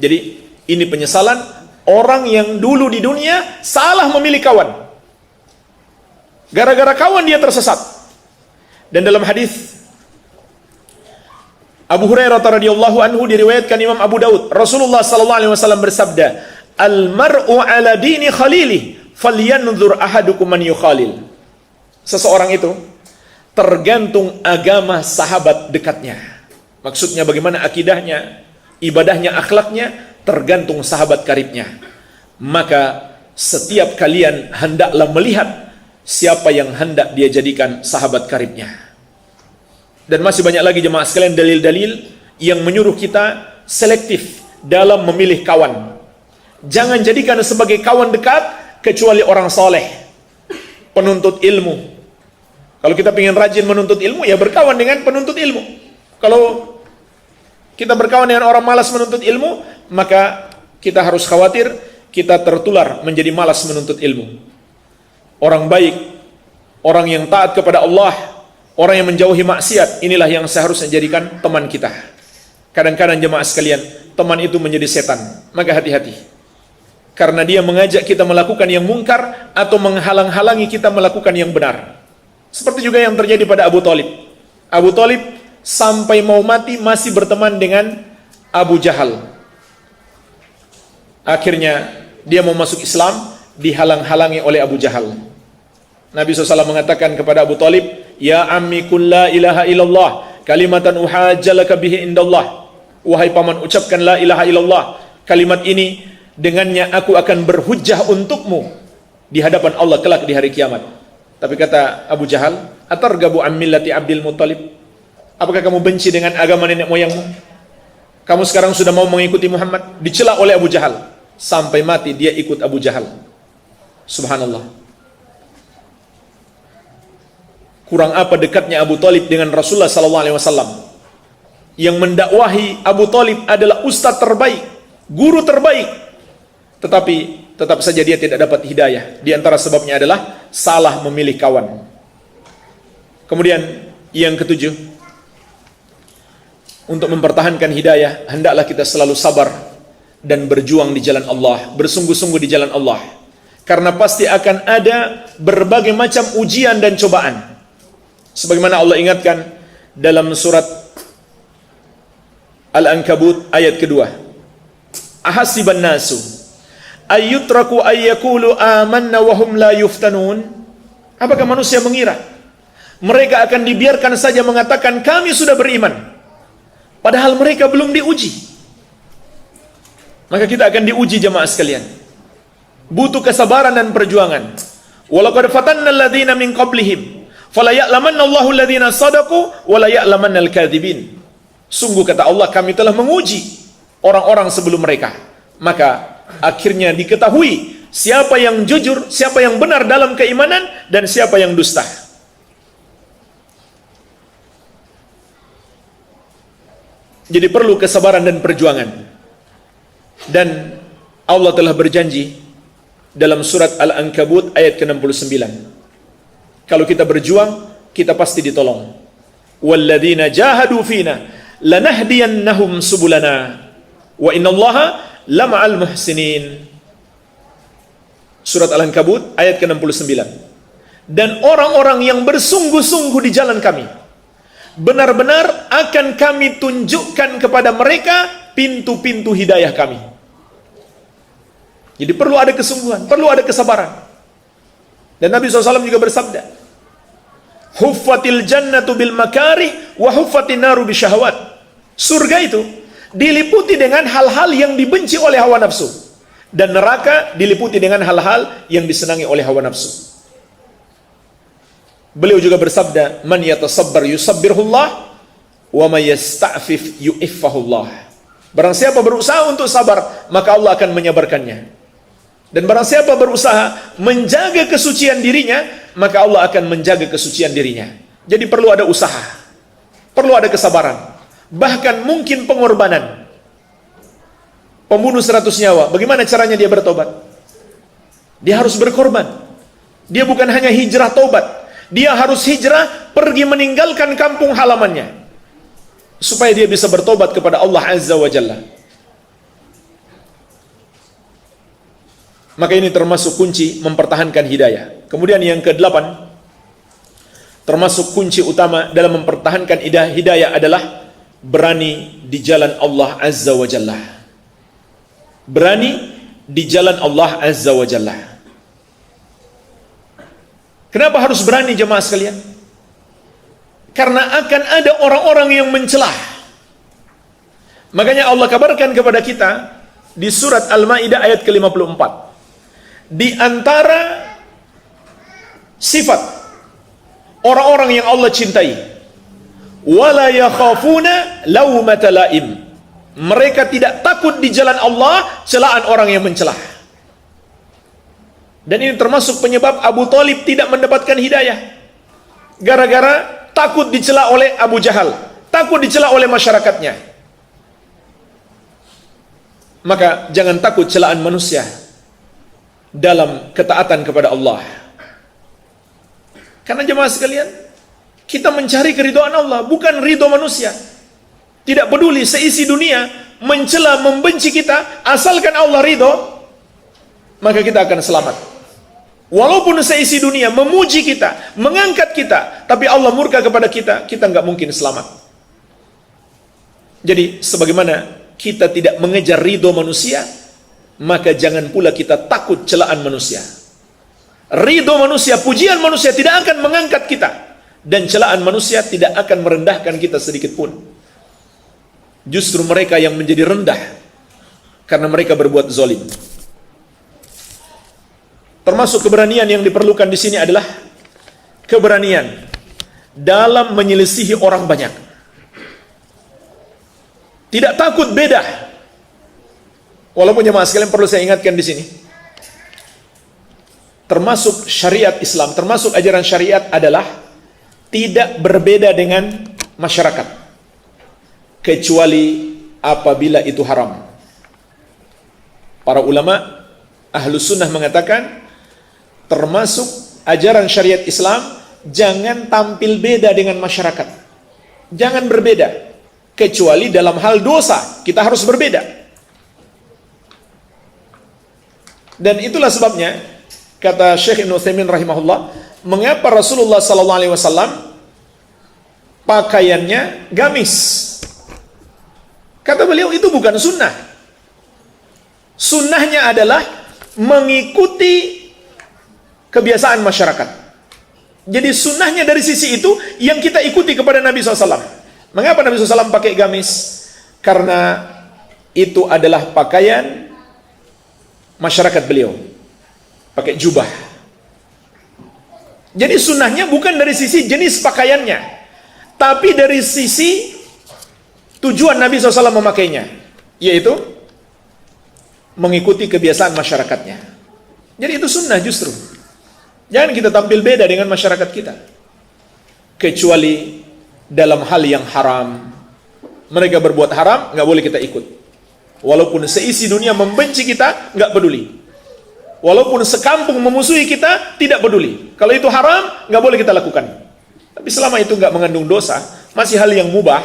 Jadi ini penyesalan orang yang dulu di dunia salah memilih kawan. Gara-gara kawan dia tersesat. Dan dalam hadis Abu Hurairah radhiyallahu anhu diriwayatkan Imam Abu Daud, Rasulullah sallallahu alaihi wasallam bersabda, "Al-mar'u 'ala dini khalilih, falyanzur ahadukum man yukhalil." Seseorang itu tergantung agama sahabat dekatnya. Maksudnya bagaimana akidahnya, ibadahnya, akhlaknya, tergantung sahabat karibnya. Maka setiap kalian hendaklah melihat siapa yang hendak dia jadikan sahabat karibnya. Dan masih banyak lagi jemaah sekalian dalil-dalil yang menyuruh kita selektif dalam memilih kawan. Jangan jadikan sebagai kawan dekat kecuali orang soleh, penuntut ilmu. Kalau kita ingin rajin menuntut ilmu, ya berkawan dengan penuntut ilmu. Kalau kita berkawan dengan orang malas menuntut ilmu, maka kita harus khawatir kita tertular menjadi malas menuntut ilmu. Orang baik, orang yang taat kepada Allah, orang yang menjauhi maksiat, inilah yang seharusnya jadikan teman kita. Kadang-kadang jemaah sekalian, teman itu menjadi setan. Maka hati-hati. Karena dia mengajak kita melakukan yang mungkar atau menghalang-halangi kita melakukan yang benar. Seperti juga yang terjadi pada Abu Thalib. Abu Thalib sampai mau mati masih berteman dengan Abu Jahal. Akhirnya dia mau masuk Islam, dihalang-halangi oleh Abu Jahal. Nabi SAW mengatakan kepada Abu Thalib, "Ya ammi qul la ilaha illallah, kalimatan uhajjalaka bihi indallah." Wahai paman, ucapkan la ilaha illallah. Kalimat ini dengannya aku akan berhujjah untukmu di hadapan Allah kelak di hari kiamat. Tapi kata Abu Jahal, "Atargabu an millati Abdul Muttalib?" Apakah kamu benci dengan agama nenek moyangmu? Kamu sekarang sudah mau mengikuti Muhammad? Dicela oleh Abu Jahal. Sampai mati dia ikut Abu Jahal. Subhanallah. Kurang apa dekatnya Abu Thalib dengan Rasulullah SAW, yang mendakwahi Abu Thalib adalah ustadz terbaik, guru terbaik, tetapi tetap saja dia tidak dapat hidayah. Di antara sebabnya adalah salah memilih kawan. Kemudian yang ketujuh, untuk mempertahankan hidayah, hendaklah kita selalu sabar dan berjuang di jalan Allah, bersungguh-sungguh di jalan Allah. Karena pasti akan ada berbagai macam ujian dan cobaan. Sebagaimana Allah ingatkan dalam surat Al-Ankabut ayat kedua. Ahasiban nasu ayyutraku ayyakulu amanna wahum la yuftanun. Apakah manusia mengira mereka akan dibiarkan saja mengatakan kami sudah beriman, padahal mereka belum diuji? Maka kita akan diuji jemaah sekalian. Butuh kesabaran dan perjuangan. Walaqad fatanna alladziina min qablihim fala ya'lamanna Allahu alladziina shadaqu wa la ya'lamanna al-kadzibin. Sungguh kata Allah, kami telah menguji orang-orang sebelum mereka, maka akhirnya diketahui siapa yang jujur, siapa yang benar dalam keimanan, dan siapa yang dusta. Jadi perlu kesabaran dan perjuangan. Dan Allah telah berjanji dalam surat Al-Ankabut ayat ke-69, kalau kita berjuang, kita pasti ditolong. Walladzina jahadu fina lanahdiyannahum subulana wa innallaha lama'al muhsinin. Surat Al-Ankabut ayat ke-69. Dan orang-orang yang bersungguh-sungguh di jalan kami, benar-benar akan kami tunjukkan kepada mereka pintu-pintu hidayah kami. Jadi perlu ada kesungguhan, perlu ada kesabaran. Dan Nabi SAW juga bersabda, huffatil jannatu bil makarih wa huffatin naru bisyahwat. Surga itu diliputi dengan hal-hal yang dibenci oleh hawa nafsu, dan neraka diliputi dengan hal-hal yang disenangi oleh hawa nafsu. Beliau juga bersabda, man yatasabbar yusabbirhullah wa man yasta'fif yu'iffahullah. Barang siapa berusaha untuk sabar, maka Allah akan menyabarkannya. Dan barang siapa berusaha menjaga kesucian dirinya, maka Allah akan menjaga kesucian dirinya. Jadi perlu ada usaha, perlu ada kesabaran, bahkan mungkin pengorbanan. Pembunuh 100 nyawa, bagaimana caranya dia bertobat? Dia harus berkorban. Dia bukan hanya hijrah tobat, dia harus hijrah pergi meninggalkan kampung halamannya, supaya dia bisa bertobat kepada Allah Azza wa Jalla. Maka ini termasuk kunci mempertahankan hidayah. Kemudian yang ke-8, termasuk kunci utama dalam mempertahankan hidayah adalah berani di jalan Allah Azza wa Jalla. Berani di jalan Allah Azza wa Jalla. Kenapa harus berani, jemaah sekalian? Karena akan ada orang-orang yang mencelah. Makanya Allah kabarkan kepada kita di surat Al-Maidah ayat ke-54. Di antara sifat orang-orang yang Allah cintai, wala yakhafuna laumata laim. Mereka tidak takut di jalan Allah celaan orang yang mencelah. Dan ini termasuk penyebab Abu Thalib tidak mendapatkan hidayah, gara-gara takut dicela oleh Abu Jahal, takut dicela oleh masyarakatnya. Maka jangan takut celaan manusia dalam ketaatan kepada Allah. Karena jemaah sekalian, kita mencari keridhaan Allah, bukan ridho manusia. Tidak peduli seisi dunia mencela, membenci kita, asalkan Allah ridho, maka kita akan selamat. Walaupun seisi dunia memuji kita, mengangkat kita, tapi Allah murka kepada kita, kita nggak mungkin selamat. Jadi sebagaimana kita tidak mengejar ridho manusia, maka jangan pula kita takut celaan manusia. Ridho manusia, pujian manusia tidak akan mengangkat kita, dan celaan manusia tidak akan merendahkan kita sedikit pun. Justru mereka yang menjadi rendah karena mereka berbuat zalim. Termasuk keberanian yang diperlukan di sini adalah keberanian dalam menyelisihi orang banyak. Tidak takut beda. Walaupun jemaah sekalian perlu saya ingatkan di sini, termasuk syariat Islam, termasuk ajaran syariat adalah tidak berbeda dengan masyarakat, kecuali apabila itu haram. Para ulama Ahlus Sunnah mengatakan, termasuk ajaran syariat Islam, jangan tampil beda dengan masyarakat. Jangan berbeda, kecuali dalam hal dosa, kita harus berbeda. Dan itulah sebabnya, kata Syekh Ibnu Utsaimin rahimahullah, mengapa Rasulullah SAW pakaiannya gamis. Kata beliau, itu bukan sunnah. Sunnahnya adalah mengikuti kebiasaan masyarakat. Jadi sunnahnya dari sisi itu yang kita ikuti kepada Nabi SAW. Mengapa Nabi SAW pakai gamis? Karena itu adalah pakaian masyarakat beliau. Pakai jubah. Jadi sunnahnya bukan dari sisi jenis pakaiannya, tapi dari sisi tujuan Nabi SAW memakainya, yaitu mengikuti kebiasaan masyarakatnya. Jadi itu sunnah justru. Jangan kita tampil beda dengan masyarakat kita. Kecuali dalam hal yang haram. Mereka berbuat haram, nggak boleh kita ikut. Walaupun seisi dunia membenci kita, nggak peduli. Walaupun sekampung memusuhi kita, tidak peduli. Kalau itu haram, nggak boleh kita lakukan. Tapi selama itu nggak mengandung dosa, masih hal yang mubah,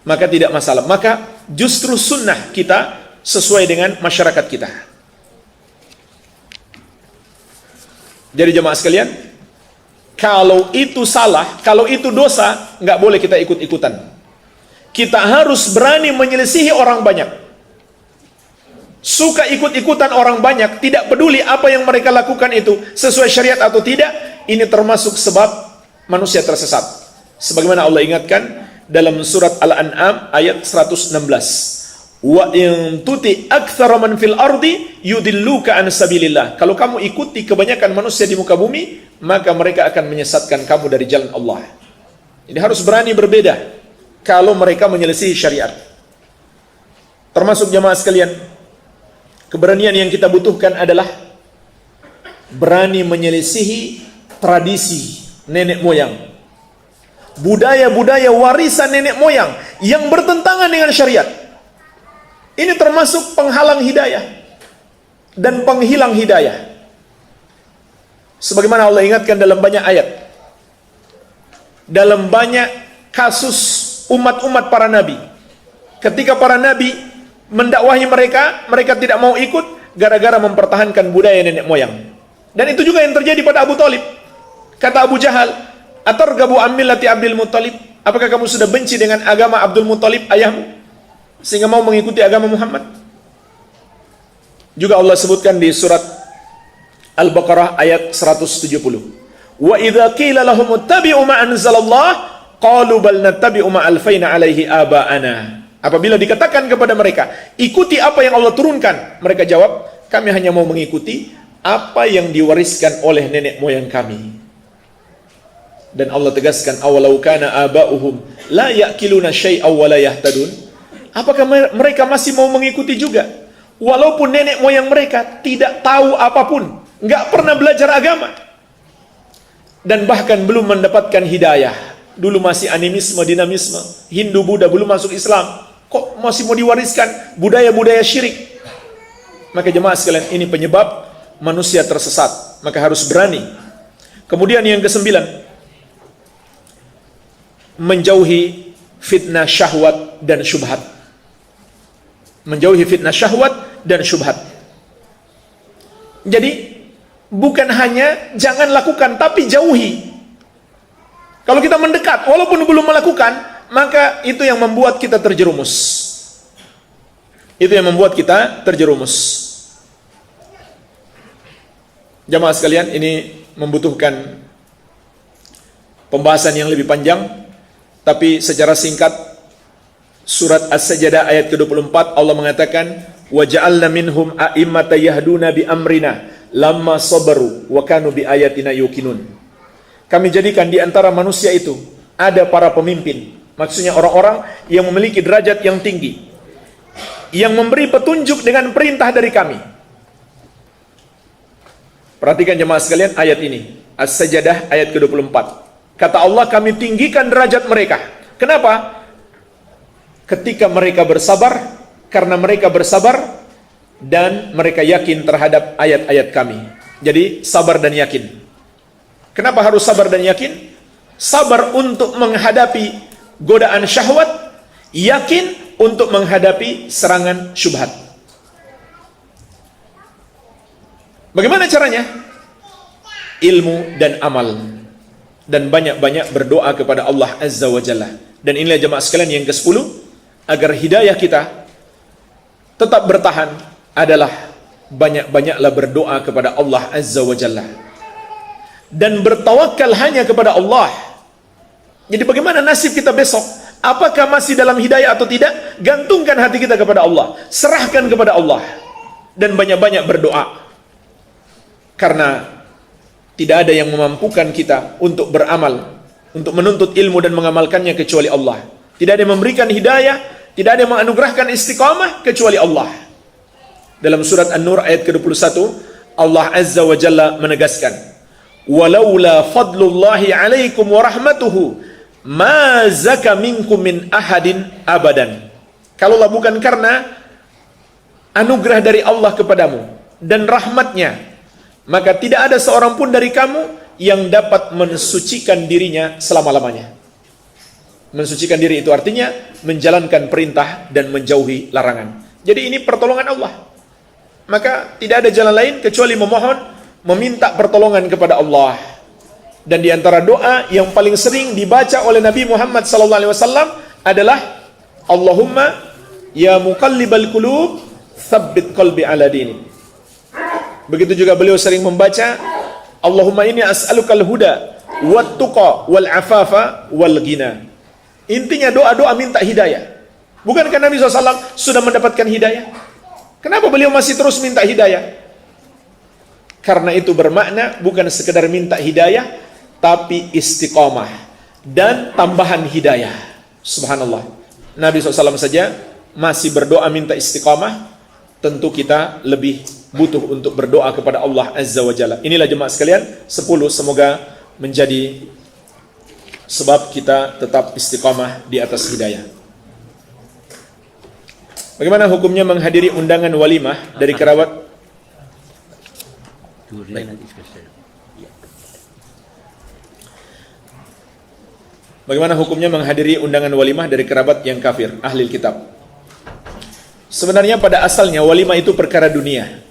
maka tidak masalah. Maka justru sunnah kita sesuai dengan masyarakat kita. Jadi jemaah sekalian, kalau itu salah, kalau itu dosa, nggak boleh kita ikut-ikutan. Kita harus berani menyelisihi orang banyak. Suka ikut-ikutan orang banyak, tidak peduli apa yang mereka lakukan itu sesuai syariat atau tidak, ini termasuk sebab manusia tersesat. Sebagaimana Allah ingatkan dalam surat Al-An'am ayat 116. Wa in tuti aktsara man fil ardi yudilluka an sabilillah. Kalau kamu ikuti kebanyakan manusia di muka bumi, maka mereka akan menyesatkan kamu dari jalan Allah. Ini harus berani berbeda kalau mereka menyelesaikan syariat. Termasuk jemaah sekalian, keberanian yang kita butuhkan adalah berani menyelisihi tradisi nenek moyang, budaya-budaya warisan nenek moyang yang bertentangan dengan syariat. Ini termasuk penghalang hidayah dan penghilang hidayah. Sebagaimana Allah ingatkan dalam banyak ayat, dalam banyak kasus umat-umat para nabi, ketika para nabi mendakwahi mereka, mereka tidak mau ikut gara-gara mempertahankan budaya nenek moyang. Dan itu juga yang terjadi pada Abu Thalib. Kata Abu Jahal, "Atargabu an millati Abdul Muttalib?" Apakah kamu sudah benci dengan agama Abdul Muttalib ayahmu sehingga mau mengikuti agama Muhammad? Juga Allah sebutkan di surat Al-Baqarah ayat 170. Wa idza qila lahum ittabi'u ma anzalallah qalu bal nattabi'u ma alfaina alaihi aba'ana. Apabila dikatakan kepada mereka, ikuti apa yang Allah turunkan, mereka jawab, kami hanya mau mengikuti apa yang diwariskan oleh nenek moyang kami. Dan Allah tegaskan, awalau kana aba'uhum la ya'kiluna syai'aw wa la yahtadun. Apakah mereka masih mau mengikuti juga? Walaupun nenek moyang mereka tidak tahu apapun, nggak pernah belajar agama, dan bahkan belum mendapatkan hidayah. Dulu masih animisme, dinamisme, Hindu, Buddha, belum masuk Islam. Kok masih mau diwariskan budaya-budaya syirik? Maka jemaah sekalian, ini penyebab manusia tersesat. Maka harus berani. Kemudian yang kesembilan, menjauhi fitnah syahwat dan syubhat. Menjauhi fitnah syahwat dan syubhat. Jadi bukan hanya jangan lakukan, tapi jauhi. Kalau kita mendekat walaupun belum melakukan, maka itu yang membuat kita terjerumus. Itu yang membuat kita terjerumus. Jamaah sekalian, ini membutuhkan pembahasan yang lebih panjang, tapi secara singkat, surat As-Sajdah ayat ke-24 Allah mengatakan, wa ja'alna minhum a'immata yahduna bi amrina lamma sabaru wa kanu bi ayatina yuqinun. Kami jadikan di antara manusia itu ada para pemimpin, maksudnya orang-orang yang memiliki derajat yang tinggi, yang memberi petunjuk dengan perintah dari kami. Perhatikan jemaah sekalian ayat ini, As-Sajdah ayat ke-24. Kata Allah, kami tinggikan derajat mereka. Kenapa? Ketika mereka bersabar, karena mereka bersabar dan mereka yakin terhadap ayat-ayat kami. Jadi sabar dan yakin. Kenapa harus sabar dan yakin? Sabar untuk menghadapi godaan syahwat, yakin untuk menghadapi serangan syubhat. Bagaimana caranya? Ilmu dan amal, dan banyak-banyak berdoa kepada Allah Azza wa Jalla. Dan inilah jemaah sekalian yang ke-10, agar hidayah kita tetap bertahan adalah banyak-banyaklah berdoa kepada Allah Azza wa Jalla dan bertawakal hanya kepada Allah. Jadi bagaimana nasib kita besok? Apakah masih dalam hidayah atau tidak? Gantungkan hati kita kepada Allah, serahkan kepada Allah, dan banyak-banyak berdoa. Karena tidak ada yang memampukan kita untuk beramal, untuk menuntut ilmu dan mengamalkannya kecuali Allah. Tidak ada yang memberikan hidayah, tidak ada yang menganugerahkan istiqamah kecuali Allah. Dalam surat An-Nur ayat ke-21, Allah Azza wa Jalla menegaskan, "Walaula fadlullahi 'alaikum wa rahmatuhu ma zaka minkum min ahadin abadan." Kalaulah bukan karena anugerah dari Allah kepadamu dan rahmatnya, maka tidak ada seorang pun dari kamu yang dapat mensucikan dirinya selama-lamanya. Mensucikan diri itu artinya menjalankan perintah dan menjauhi larangan. Jadi ini pertolongan Allah. Maka tidak ada jalan lain kecuali memohon, meminta pertolongan kepada Allah. Dan di antara doa yang paling sering dibaca oleh Nabi Muhammad SAW adalah Allahumma ya muqallibal qulub tsabbit qalbi ala dini. Begitu juga beliau sering membaca Allahumma inni as'alukal huda wat tuqa wal afafa wal ghina. Intinya doa-doa minta hidayah. Bukankah Nabi SAW sudah mendapatkan hidayah? Kenapa beliau masih terus minta hidayah? Karena itu bermakna bukan sekedar minta hidayah, tapi istiqamah dan tambahan hidayah. Subhanallah. Nabi SAW saja masih berdoa minta istiqamah. Tentu kita lebih butuh untuk berdoa kepada Allah Azza wa Jalla. Inilah jemaah sekalian, 10 semoga menjadi sebab kita tetap istiqamah di atas hidayah. Bagaimana hukumnya menghadiri undangan walimah dari kerabat? Bagaimana hukumnya menghadiri undangan walimah dari kerabat yang kafir, ahli kitab? Sebenarnya pada asalnya walimah itu perkara dunia.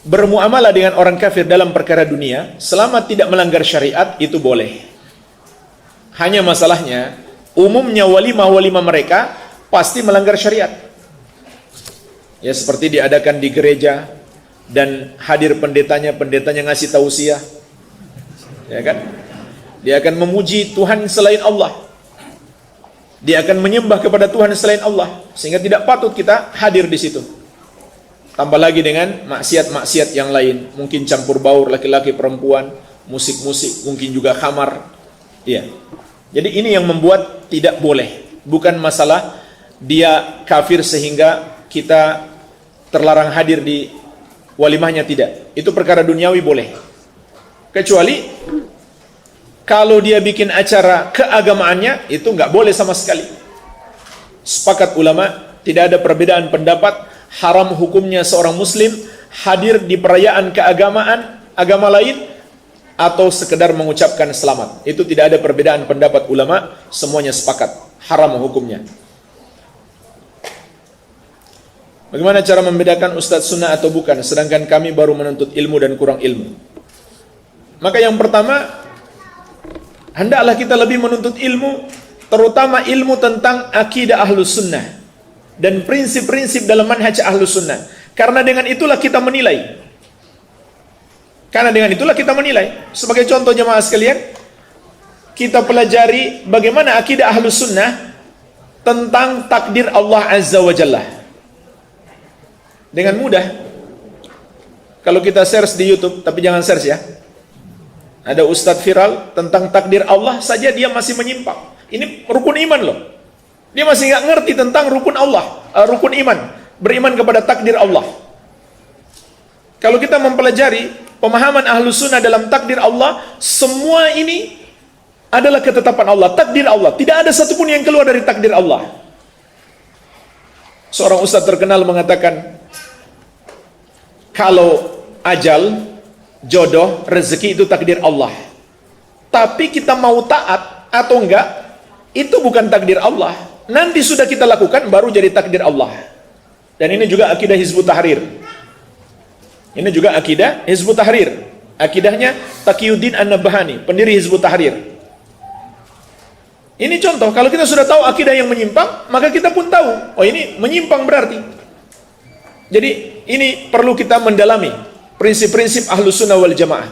Bermuamalah dengan orang kafir dalam perkara dunia selama tidak melanggar syariat itu boleh. Hanya masalahnya umumnya walimah-walimah mereka pasti melanggar syariat. Ya seperti diadakan di gereja dan hadir pendetanya ngasih tausiah. Ya kan? Dia akan memuji Tuhan selain Allah. Dia akan menyembah kepada Tuhan selain Allah, sehingga tidak patut kita hadir di situ. Tambah lagi dengan maksiat-maksiat yang lain, mungkin campur baur laki-laki perempuan, musik-musik, mungkin juga khamar. Iya. Jadi ini yang membuat tidak boleh. Bukan masalah dia kafir sehingga kita terlarang hadir di walimahnya, tidak. Itu perkara duniawi boleh. Kecuali kalau dia bikin acara keagamaannya, itu nggak boleh sama sekali. Sepakat ulama, tidak ada perbedaan pendapat, haram hukumnya seorang muslim hadir di perayaan keagamaan, agama lain, atau sekedar mengucapkan selamat. Itu tidak ada perbedaan pendapat ulama, semuanya sepakat, haram hukumnya. Bagaimana cara membedakan ustadz sunnah atau bukan, sedangkan kami baru menuntut ilmu dan kurang ilmu? Maka yang pertama, hendaklah kita lebih menuntut ilmu, terutama ilmu tentang akidah ahlus sunnah dan prinsip-prinsip dalam manhaj ahlus sunnah. Karena dengan itulah kita menilai. Sebagai contoh jemaah sekalian, kita pelajari bagaimana akidah ahlus sunnah tentang takdir Allah Azza wa Jalla. Dengan mudah, kalau kita search di YouTube, tapi jangan search ya. Ada ustadz viral tentang takdir Allah saja dia masih menyimpang. Ini rukun iman loh. Dia masih nggak ngerti tentang rukun Allah, rukun iman, beriman kepada takdir Allah. Kalau kita mempelajari pemahaman ahlus sunnah dalam takdir Allah, semua ini adalah ketetapan Allah, takdir Allah. Tidak ada satupun yang keluar dari takdir Allah. Seorang ustadz terkenal mengatakan, kalau ajal, jodoh, rezeki itu takdir Allah. Tapi kita mau taat atau enggak, itu bukan takdir Allah. Nanti sudah kita lakukan, baru jadi takdir Allah. Dan ini juga akidah Hizbut Tahrir. Akidahnya Taqiyuddin An-Nabhani, pendiri Hizbut Tahrir. Ini contoh, kalau kita sudah tahu akidah yang menyimpang, maka kita pun tahu, oh ini menyimpang berarti. Jadi ini perlu kita mendalami prinsip-prinsip ahlus sunnah wal jamaah.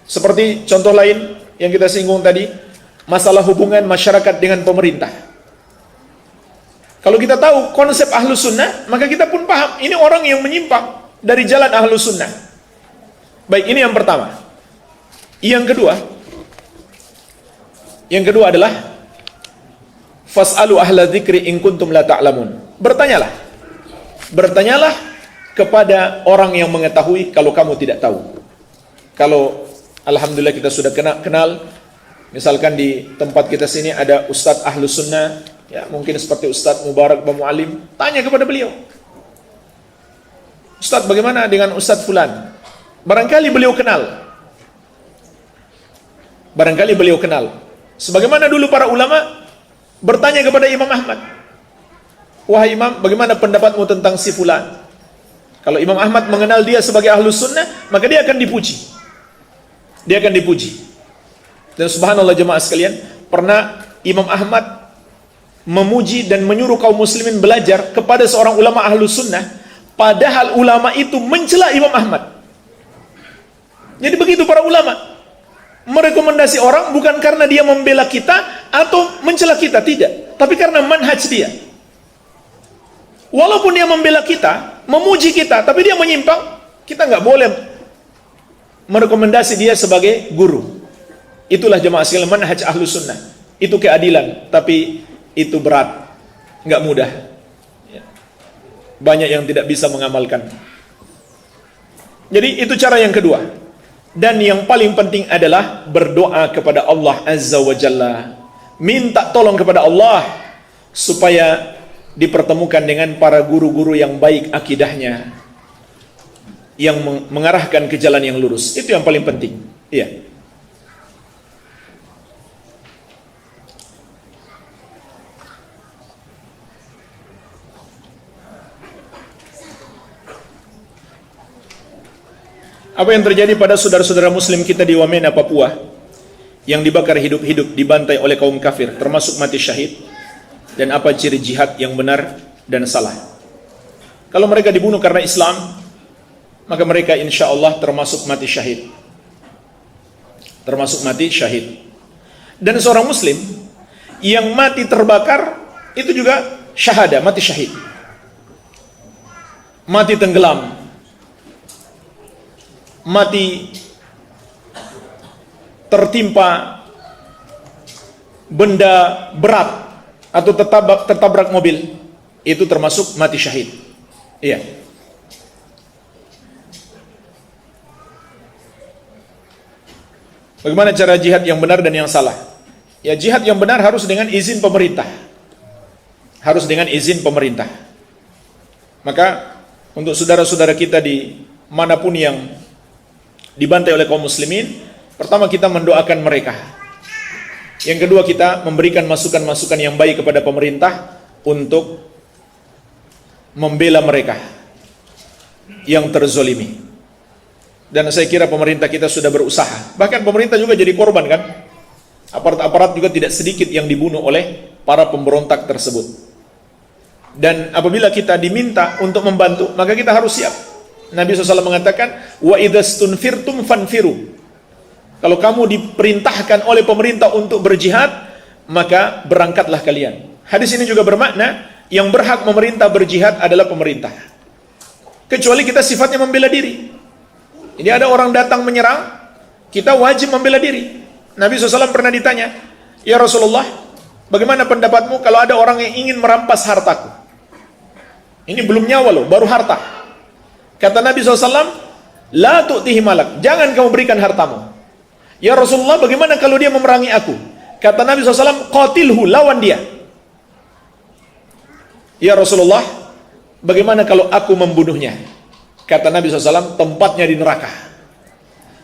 Seperti contoh lain yang kita singgung tadi, masalah hubungan masyarakat dengan pemerintah. Kalau kita tahu konsep ahlus sunnah, maka kita pun paham, ini orang yang menyimpang dari jalan ahlus sunnah. Baik, ini yang pertama. Yang kedua adalah fas'alu ahla dzikri in kuntum la ta'lamun. Bertanyalah kepada orang yang mengetahui kalau kamu tidak tahu. Kalau alhamdulillah kita sudah kenal, misalkan di tempat kita sini ada Ustadz Ahlus Sunnah, ya mungkin seperti Ustadz Mubarak Bamu'alim, tanya kepada beliau, Ustadz bagaimana dengan Ustadz Fulan? Barangkali beliau kenal. Sebagaimana dulu para ulama bertanya kepada Imam Ahmad, wahai Imam, bagaimana pendapatmu tentang si Fulan? Kalau Imam Ahmad mengenal dia sebagai Ahlus Sunnah, maka dia akan dipuji. Dan subhanallah jemaah sekalian, pernah Imam Ahmad memuji dan menyuruh kaum muslimin belajar kepada seorang ulama Ahlus Sunnah, padahal ulama itu mencela Imam Ahmad. Jadi begitu para ulama merekomendasi orang bukan karena dia membela kita atau mencela kita, tidak, tapi karena manhaj dia. Walaupun dia membela kita, memuji kita, tapi dia menyimpang, kita nggak boleh merekomendasi dia sebagai guru. Itulah jemaah sekalian manhaj Ahlus Sunnah. Itu keadilan, tapi itu berat, nggak mudah. Banyak yang tidak bisa mengamalkan. Jadi itu cara yang kedua. Dan yang paling penting adalah berdoa kepada Allah Azza wa Jalla. Minta tolong kepada Allah supaya dipertemukan dengan para guru-guru yang baik akidahnya, yang mengarahkan ke jalan yang lurus. Itu yang paling penting. Iya. Apa yang terjadi pada saudara-saudara muslim kita di Wamena, Papua, yang dibakar hidup-hidup, dibantai oleh kaum kafir, termasuk mati syahid, dan apa ciri jihad yang benar dan salah? Kalau mereka dibunuh karena Islam, maka mereka insya Allah termasuk mati syahid. Dan seorang muslim yang mati terbakar, itu juga syahada, mati syahid. Mati tenggelam, mati tertimpa benda berat atau tertabrak mobil, itu termasuk mati syahid. Iya. Bagaimana cara jihad yang benar dan yang salah? Ya, jihad yang benar harus dengan izin pemerintah. Maka untuk saudara-saudara kita di manapun yang dibantai oleh kaum muslimin, pertama kita mendoakan mereka. Yang kedua, kita memberikan masukan-masukan yang baik kepada pemerintah untuk membela mereka yang terzolimi. Dan saya kira pemerintah kita sudah berusaha. Bahkan pemerintah juga jadi korban kan. Aparat-aparat juga tidak sedikit yang dibunuh oleh para pemberontak tersebut. Dan apabila kita diminta untuk membantu, maka kita harus siap. Nabi SAW mengatakan, wa idastunfirtum fanfiru. Kalau kamu diperintahkan oleh pemerintah untuk berjihad, maka berangkatlah kalian. Hadis ini juga bermakna yang berhak memerintah berjihad adalah pemerintah. Kecuali kita sifatnya membela diri. Jadi ada orang datang menyerang, kita wajib membela diri. Nabi SAW pernah ditanya, ya Rasulullah, bagaimana pendapatmu kalau ada orang yang ingin merampas hartaku? Ini belum nyawa loh, baru harta. Kata Nabi SAW, la tu'tihi malak, jangan kamu berikan hartamu. Ya Rasulullah, bagaimana kalau dia memerangi aku? Kata Nabi SAW, qatilhu, lawan dia. Ya Rasulullah, bagaimana kalau aku membunuhnya? Kata Nabi SAW, tempatnya di neraka.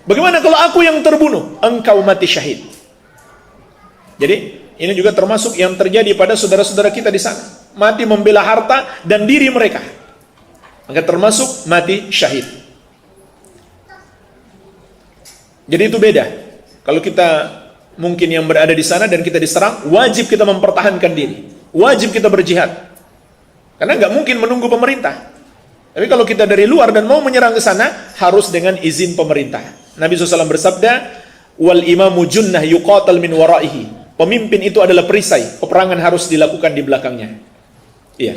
Bagaimana kalau aku yang terbunuh? Engkau mati syahid. Jadi, ini juga termasuk yang terjadi pada saudara-saudara kita di sana. Mati membela harta dan diri mereka. Maka termasuk mati syahid. Jadi itu beda. Kalau kita mungkin yang berada di sana dan kita diserang, wajib kita mempertahankan diri. Wajib kita berjihad. Karena nggak mungkin menunggu pemerintah. Tapi kalau kita dari luar dan mau menyerang ke sana, harus dengan izin pemerintah. Nabi SAW bersabda, wal imamu junnah yuqatal min waraihi. Pemimpin itu adalah perisai. Peperangan harus dilakukan di belakangnya. Iya.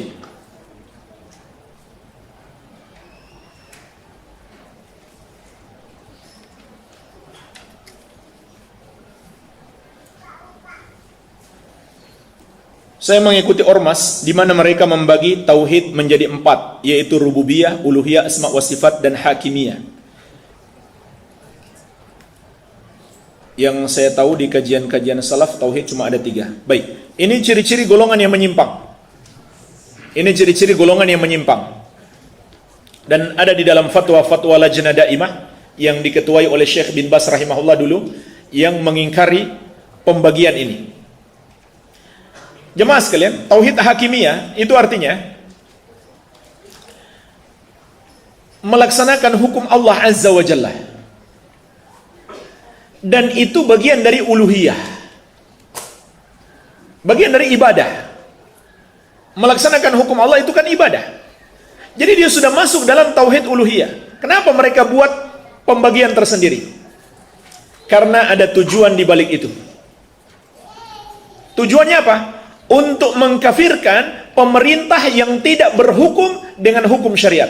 Saya mengikuti ormas di mana mereka membagi tauhid menjadi 4, yaitu rububiyah, uluhiyah, asma wa sifat, dan hakimiyah. Yang saya tahu di kajian-kajian salaf tauhid cuma ada 3. Baik, ini ciri-ciri golongan yang menyimpang. Ini ciri-ciri golongan yang menyimpang. Dan ada di dalam fatwa-fatwa Lajnah Daimah yang diketuai oleh Syekh bin Bas rahimahullah dulu, yang mengingkari pembagian ini. Jemaah sekalian, tauhid hakimiyah itu artinya melaksanakan hukum Allah Azza wa Jalla. Dan itu bagian dari uluhiyah. Bagian dari ibadah. Melaksanakan hukum Allah itu kan ibadah. Jadi dia sudah masuk dalam tauhid uluhiyah. Kenapa mereka buat pembagian tersendiri? Karena ada tujuan di balik itu. Tujuannya apa? Untuk mengkafirkan pemerintah yang tidak berhukum dengan hukum syariat.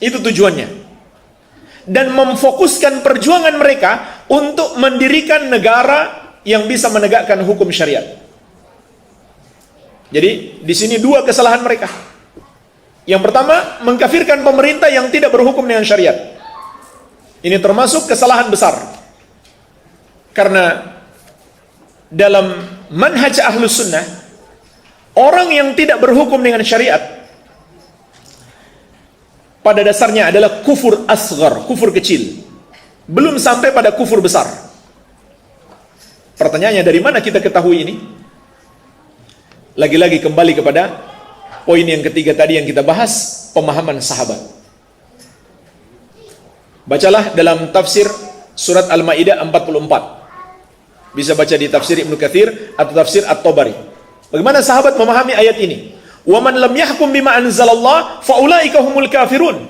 Itu tujuannya. Dan memfokuskan perjuangan mereka untuk mendirikan negara yang bisa menegakkan hukum syariat. Jadi di sini 2 kesalahan mereka. Yang pertama, mengkafirkan pemerintah yang tidak berhukum dengan syariat. Ini termasuk kesalahan besar. Karena dalam manhaj ahlus sunnah, orang yang tidak berhukum dengan syariat pada dasarnya adalah kufur asghar, kufur kecil, belum sampai pada kufur besar. Pertanyaannya, dari mana kita ketahui ini? Lagi-lagi kembali kepada poin yang ketiga tadi yang kita bahas, pemahaman sahabat. Bacalah dalam tafsir surat Al-Maidah 44. Bisa baca di tafsir Ibnu Katsir atau tafsir At-Tabari. Bagaimana sahabat memahami ayat ini? Wa man lam yahkum bima anzalallah fa ulaika humul kafirun.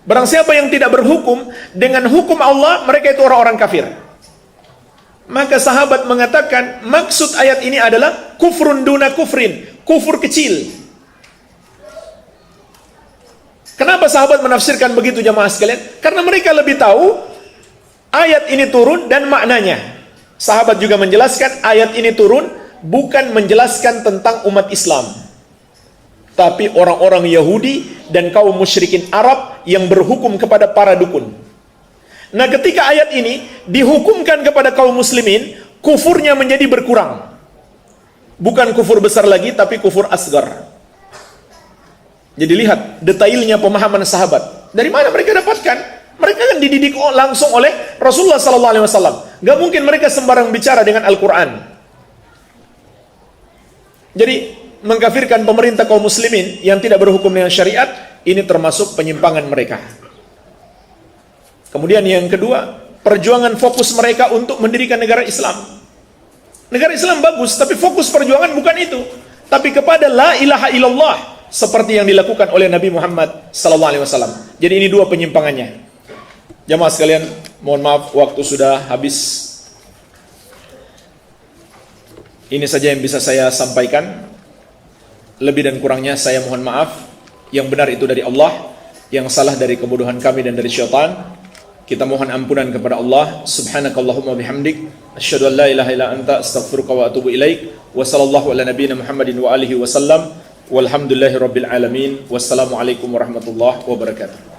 Barang siapa yang tidak berhukum dengan hukum Allah, mereka itu orang-orang kafir. Maka sahabat mengatakan maksud ayat ini adalah kufrun duna kufrin, kufur kecil. Kenapa sahabat menafsirkan begitu jamaah sekalian? Karena mereka lebih tahu ayat ini turun dan maknanya. Sahabat juga menjelaskan ayat ini turun bukan menjelaskan tentang umat Islam, tapi orang-orang Yahudi dan kaum musyrikin Arab yang berhukum kepada para dukun. Nah, ketika ayat ini dihukumkan kepada kaum muslimin, kufurnya menjadi berkurang. Bukan kufur besar lagi, tapi kufur asgar. Jadi lihat detailnya pemahaman sahabat. Dari mana mereka dapatkan? Mereka kan dididik langsung oleh Rasulullah SAW. Gak mungkin mereka sembarang bicara dengan Al-Quran. Jadi mengkafirkan pemerintah kaum muslimin yang tidak berhukum dengan syariat, ini termasuk penyimpangan mereka. Kemudian yang kedua, perjuangan fokus mereka untuk mendirikan negara Islam. Negara Islam bagus, tapi fokus perjuangan bukan itu, tapi kepada la ilaha illallah, seperti yang dilakukan oleh Nabi Muhammad SAW. Jadi ini 2 penyimpangannya. Jamaah sekalian, mohon maaf waktu sudah habis. Ini saja yang bisa saya sampaikan. Lebih dan kurangnya saya mohon maaf. Yang benar itu dari Allah, yang salah dari kebodohan kami dan dari syaitan. Kita mohon ampunan kepada Allah. Subhanakallahumma bihamdik, asyhadu an la ilaha illa anta, astaghfiruka wa atubu ilaik. Wa sallallahu ala nabiyyina Muhammadin wa alihi wasallam. Walhamdulillahirabbil alamin. Wassalamualaikum warahmatullahi wabarakatuh.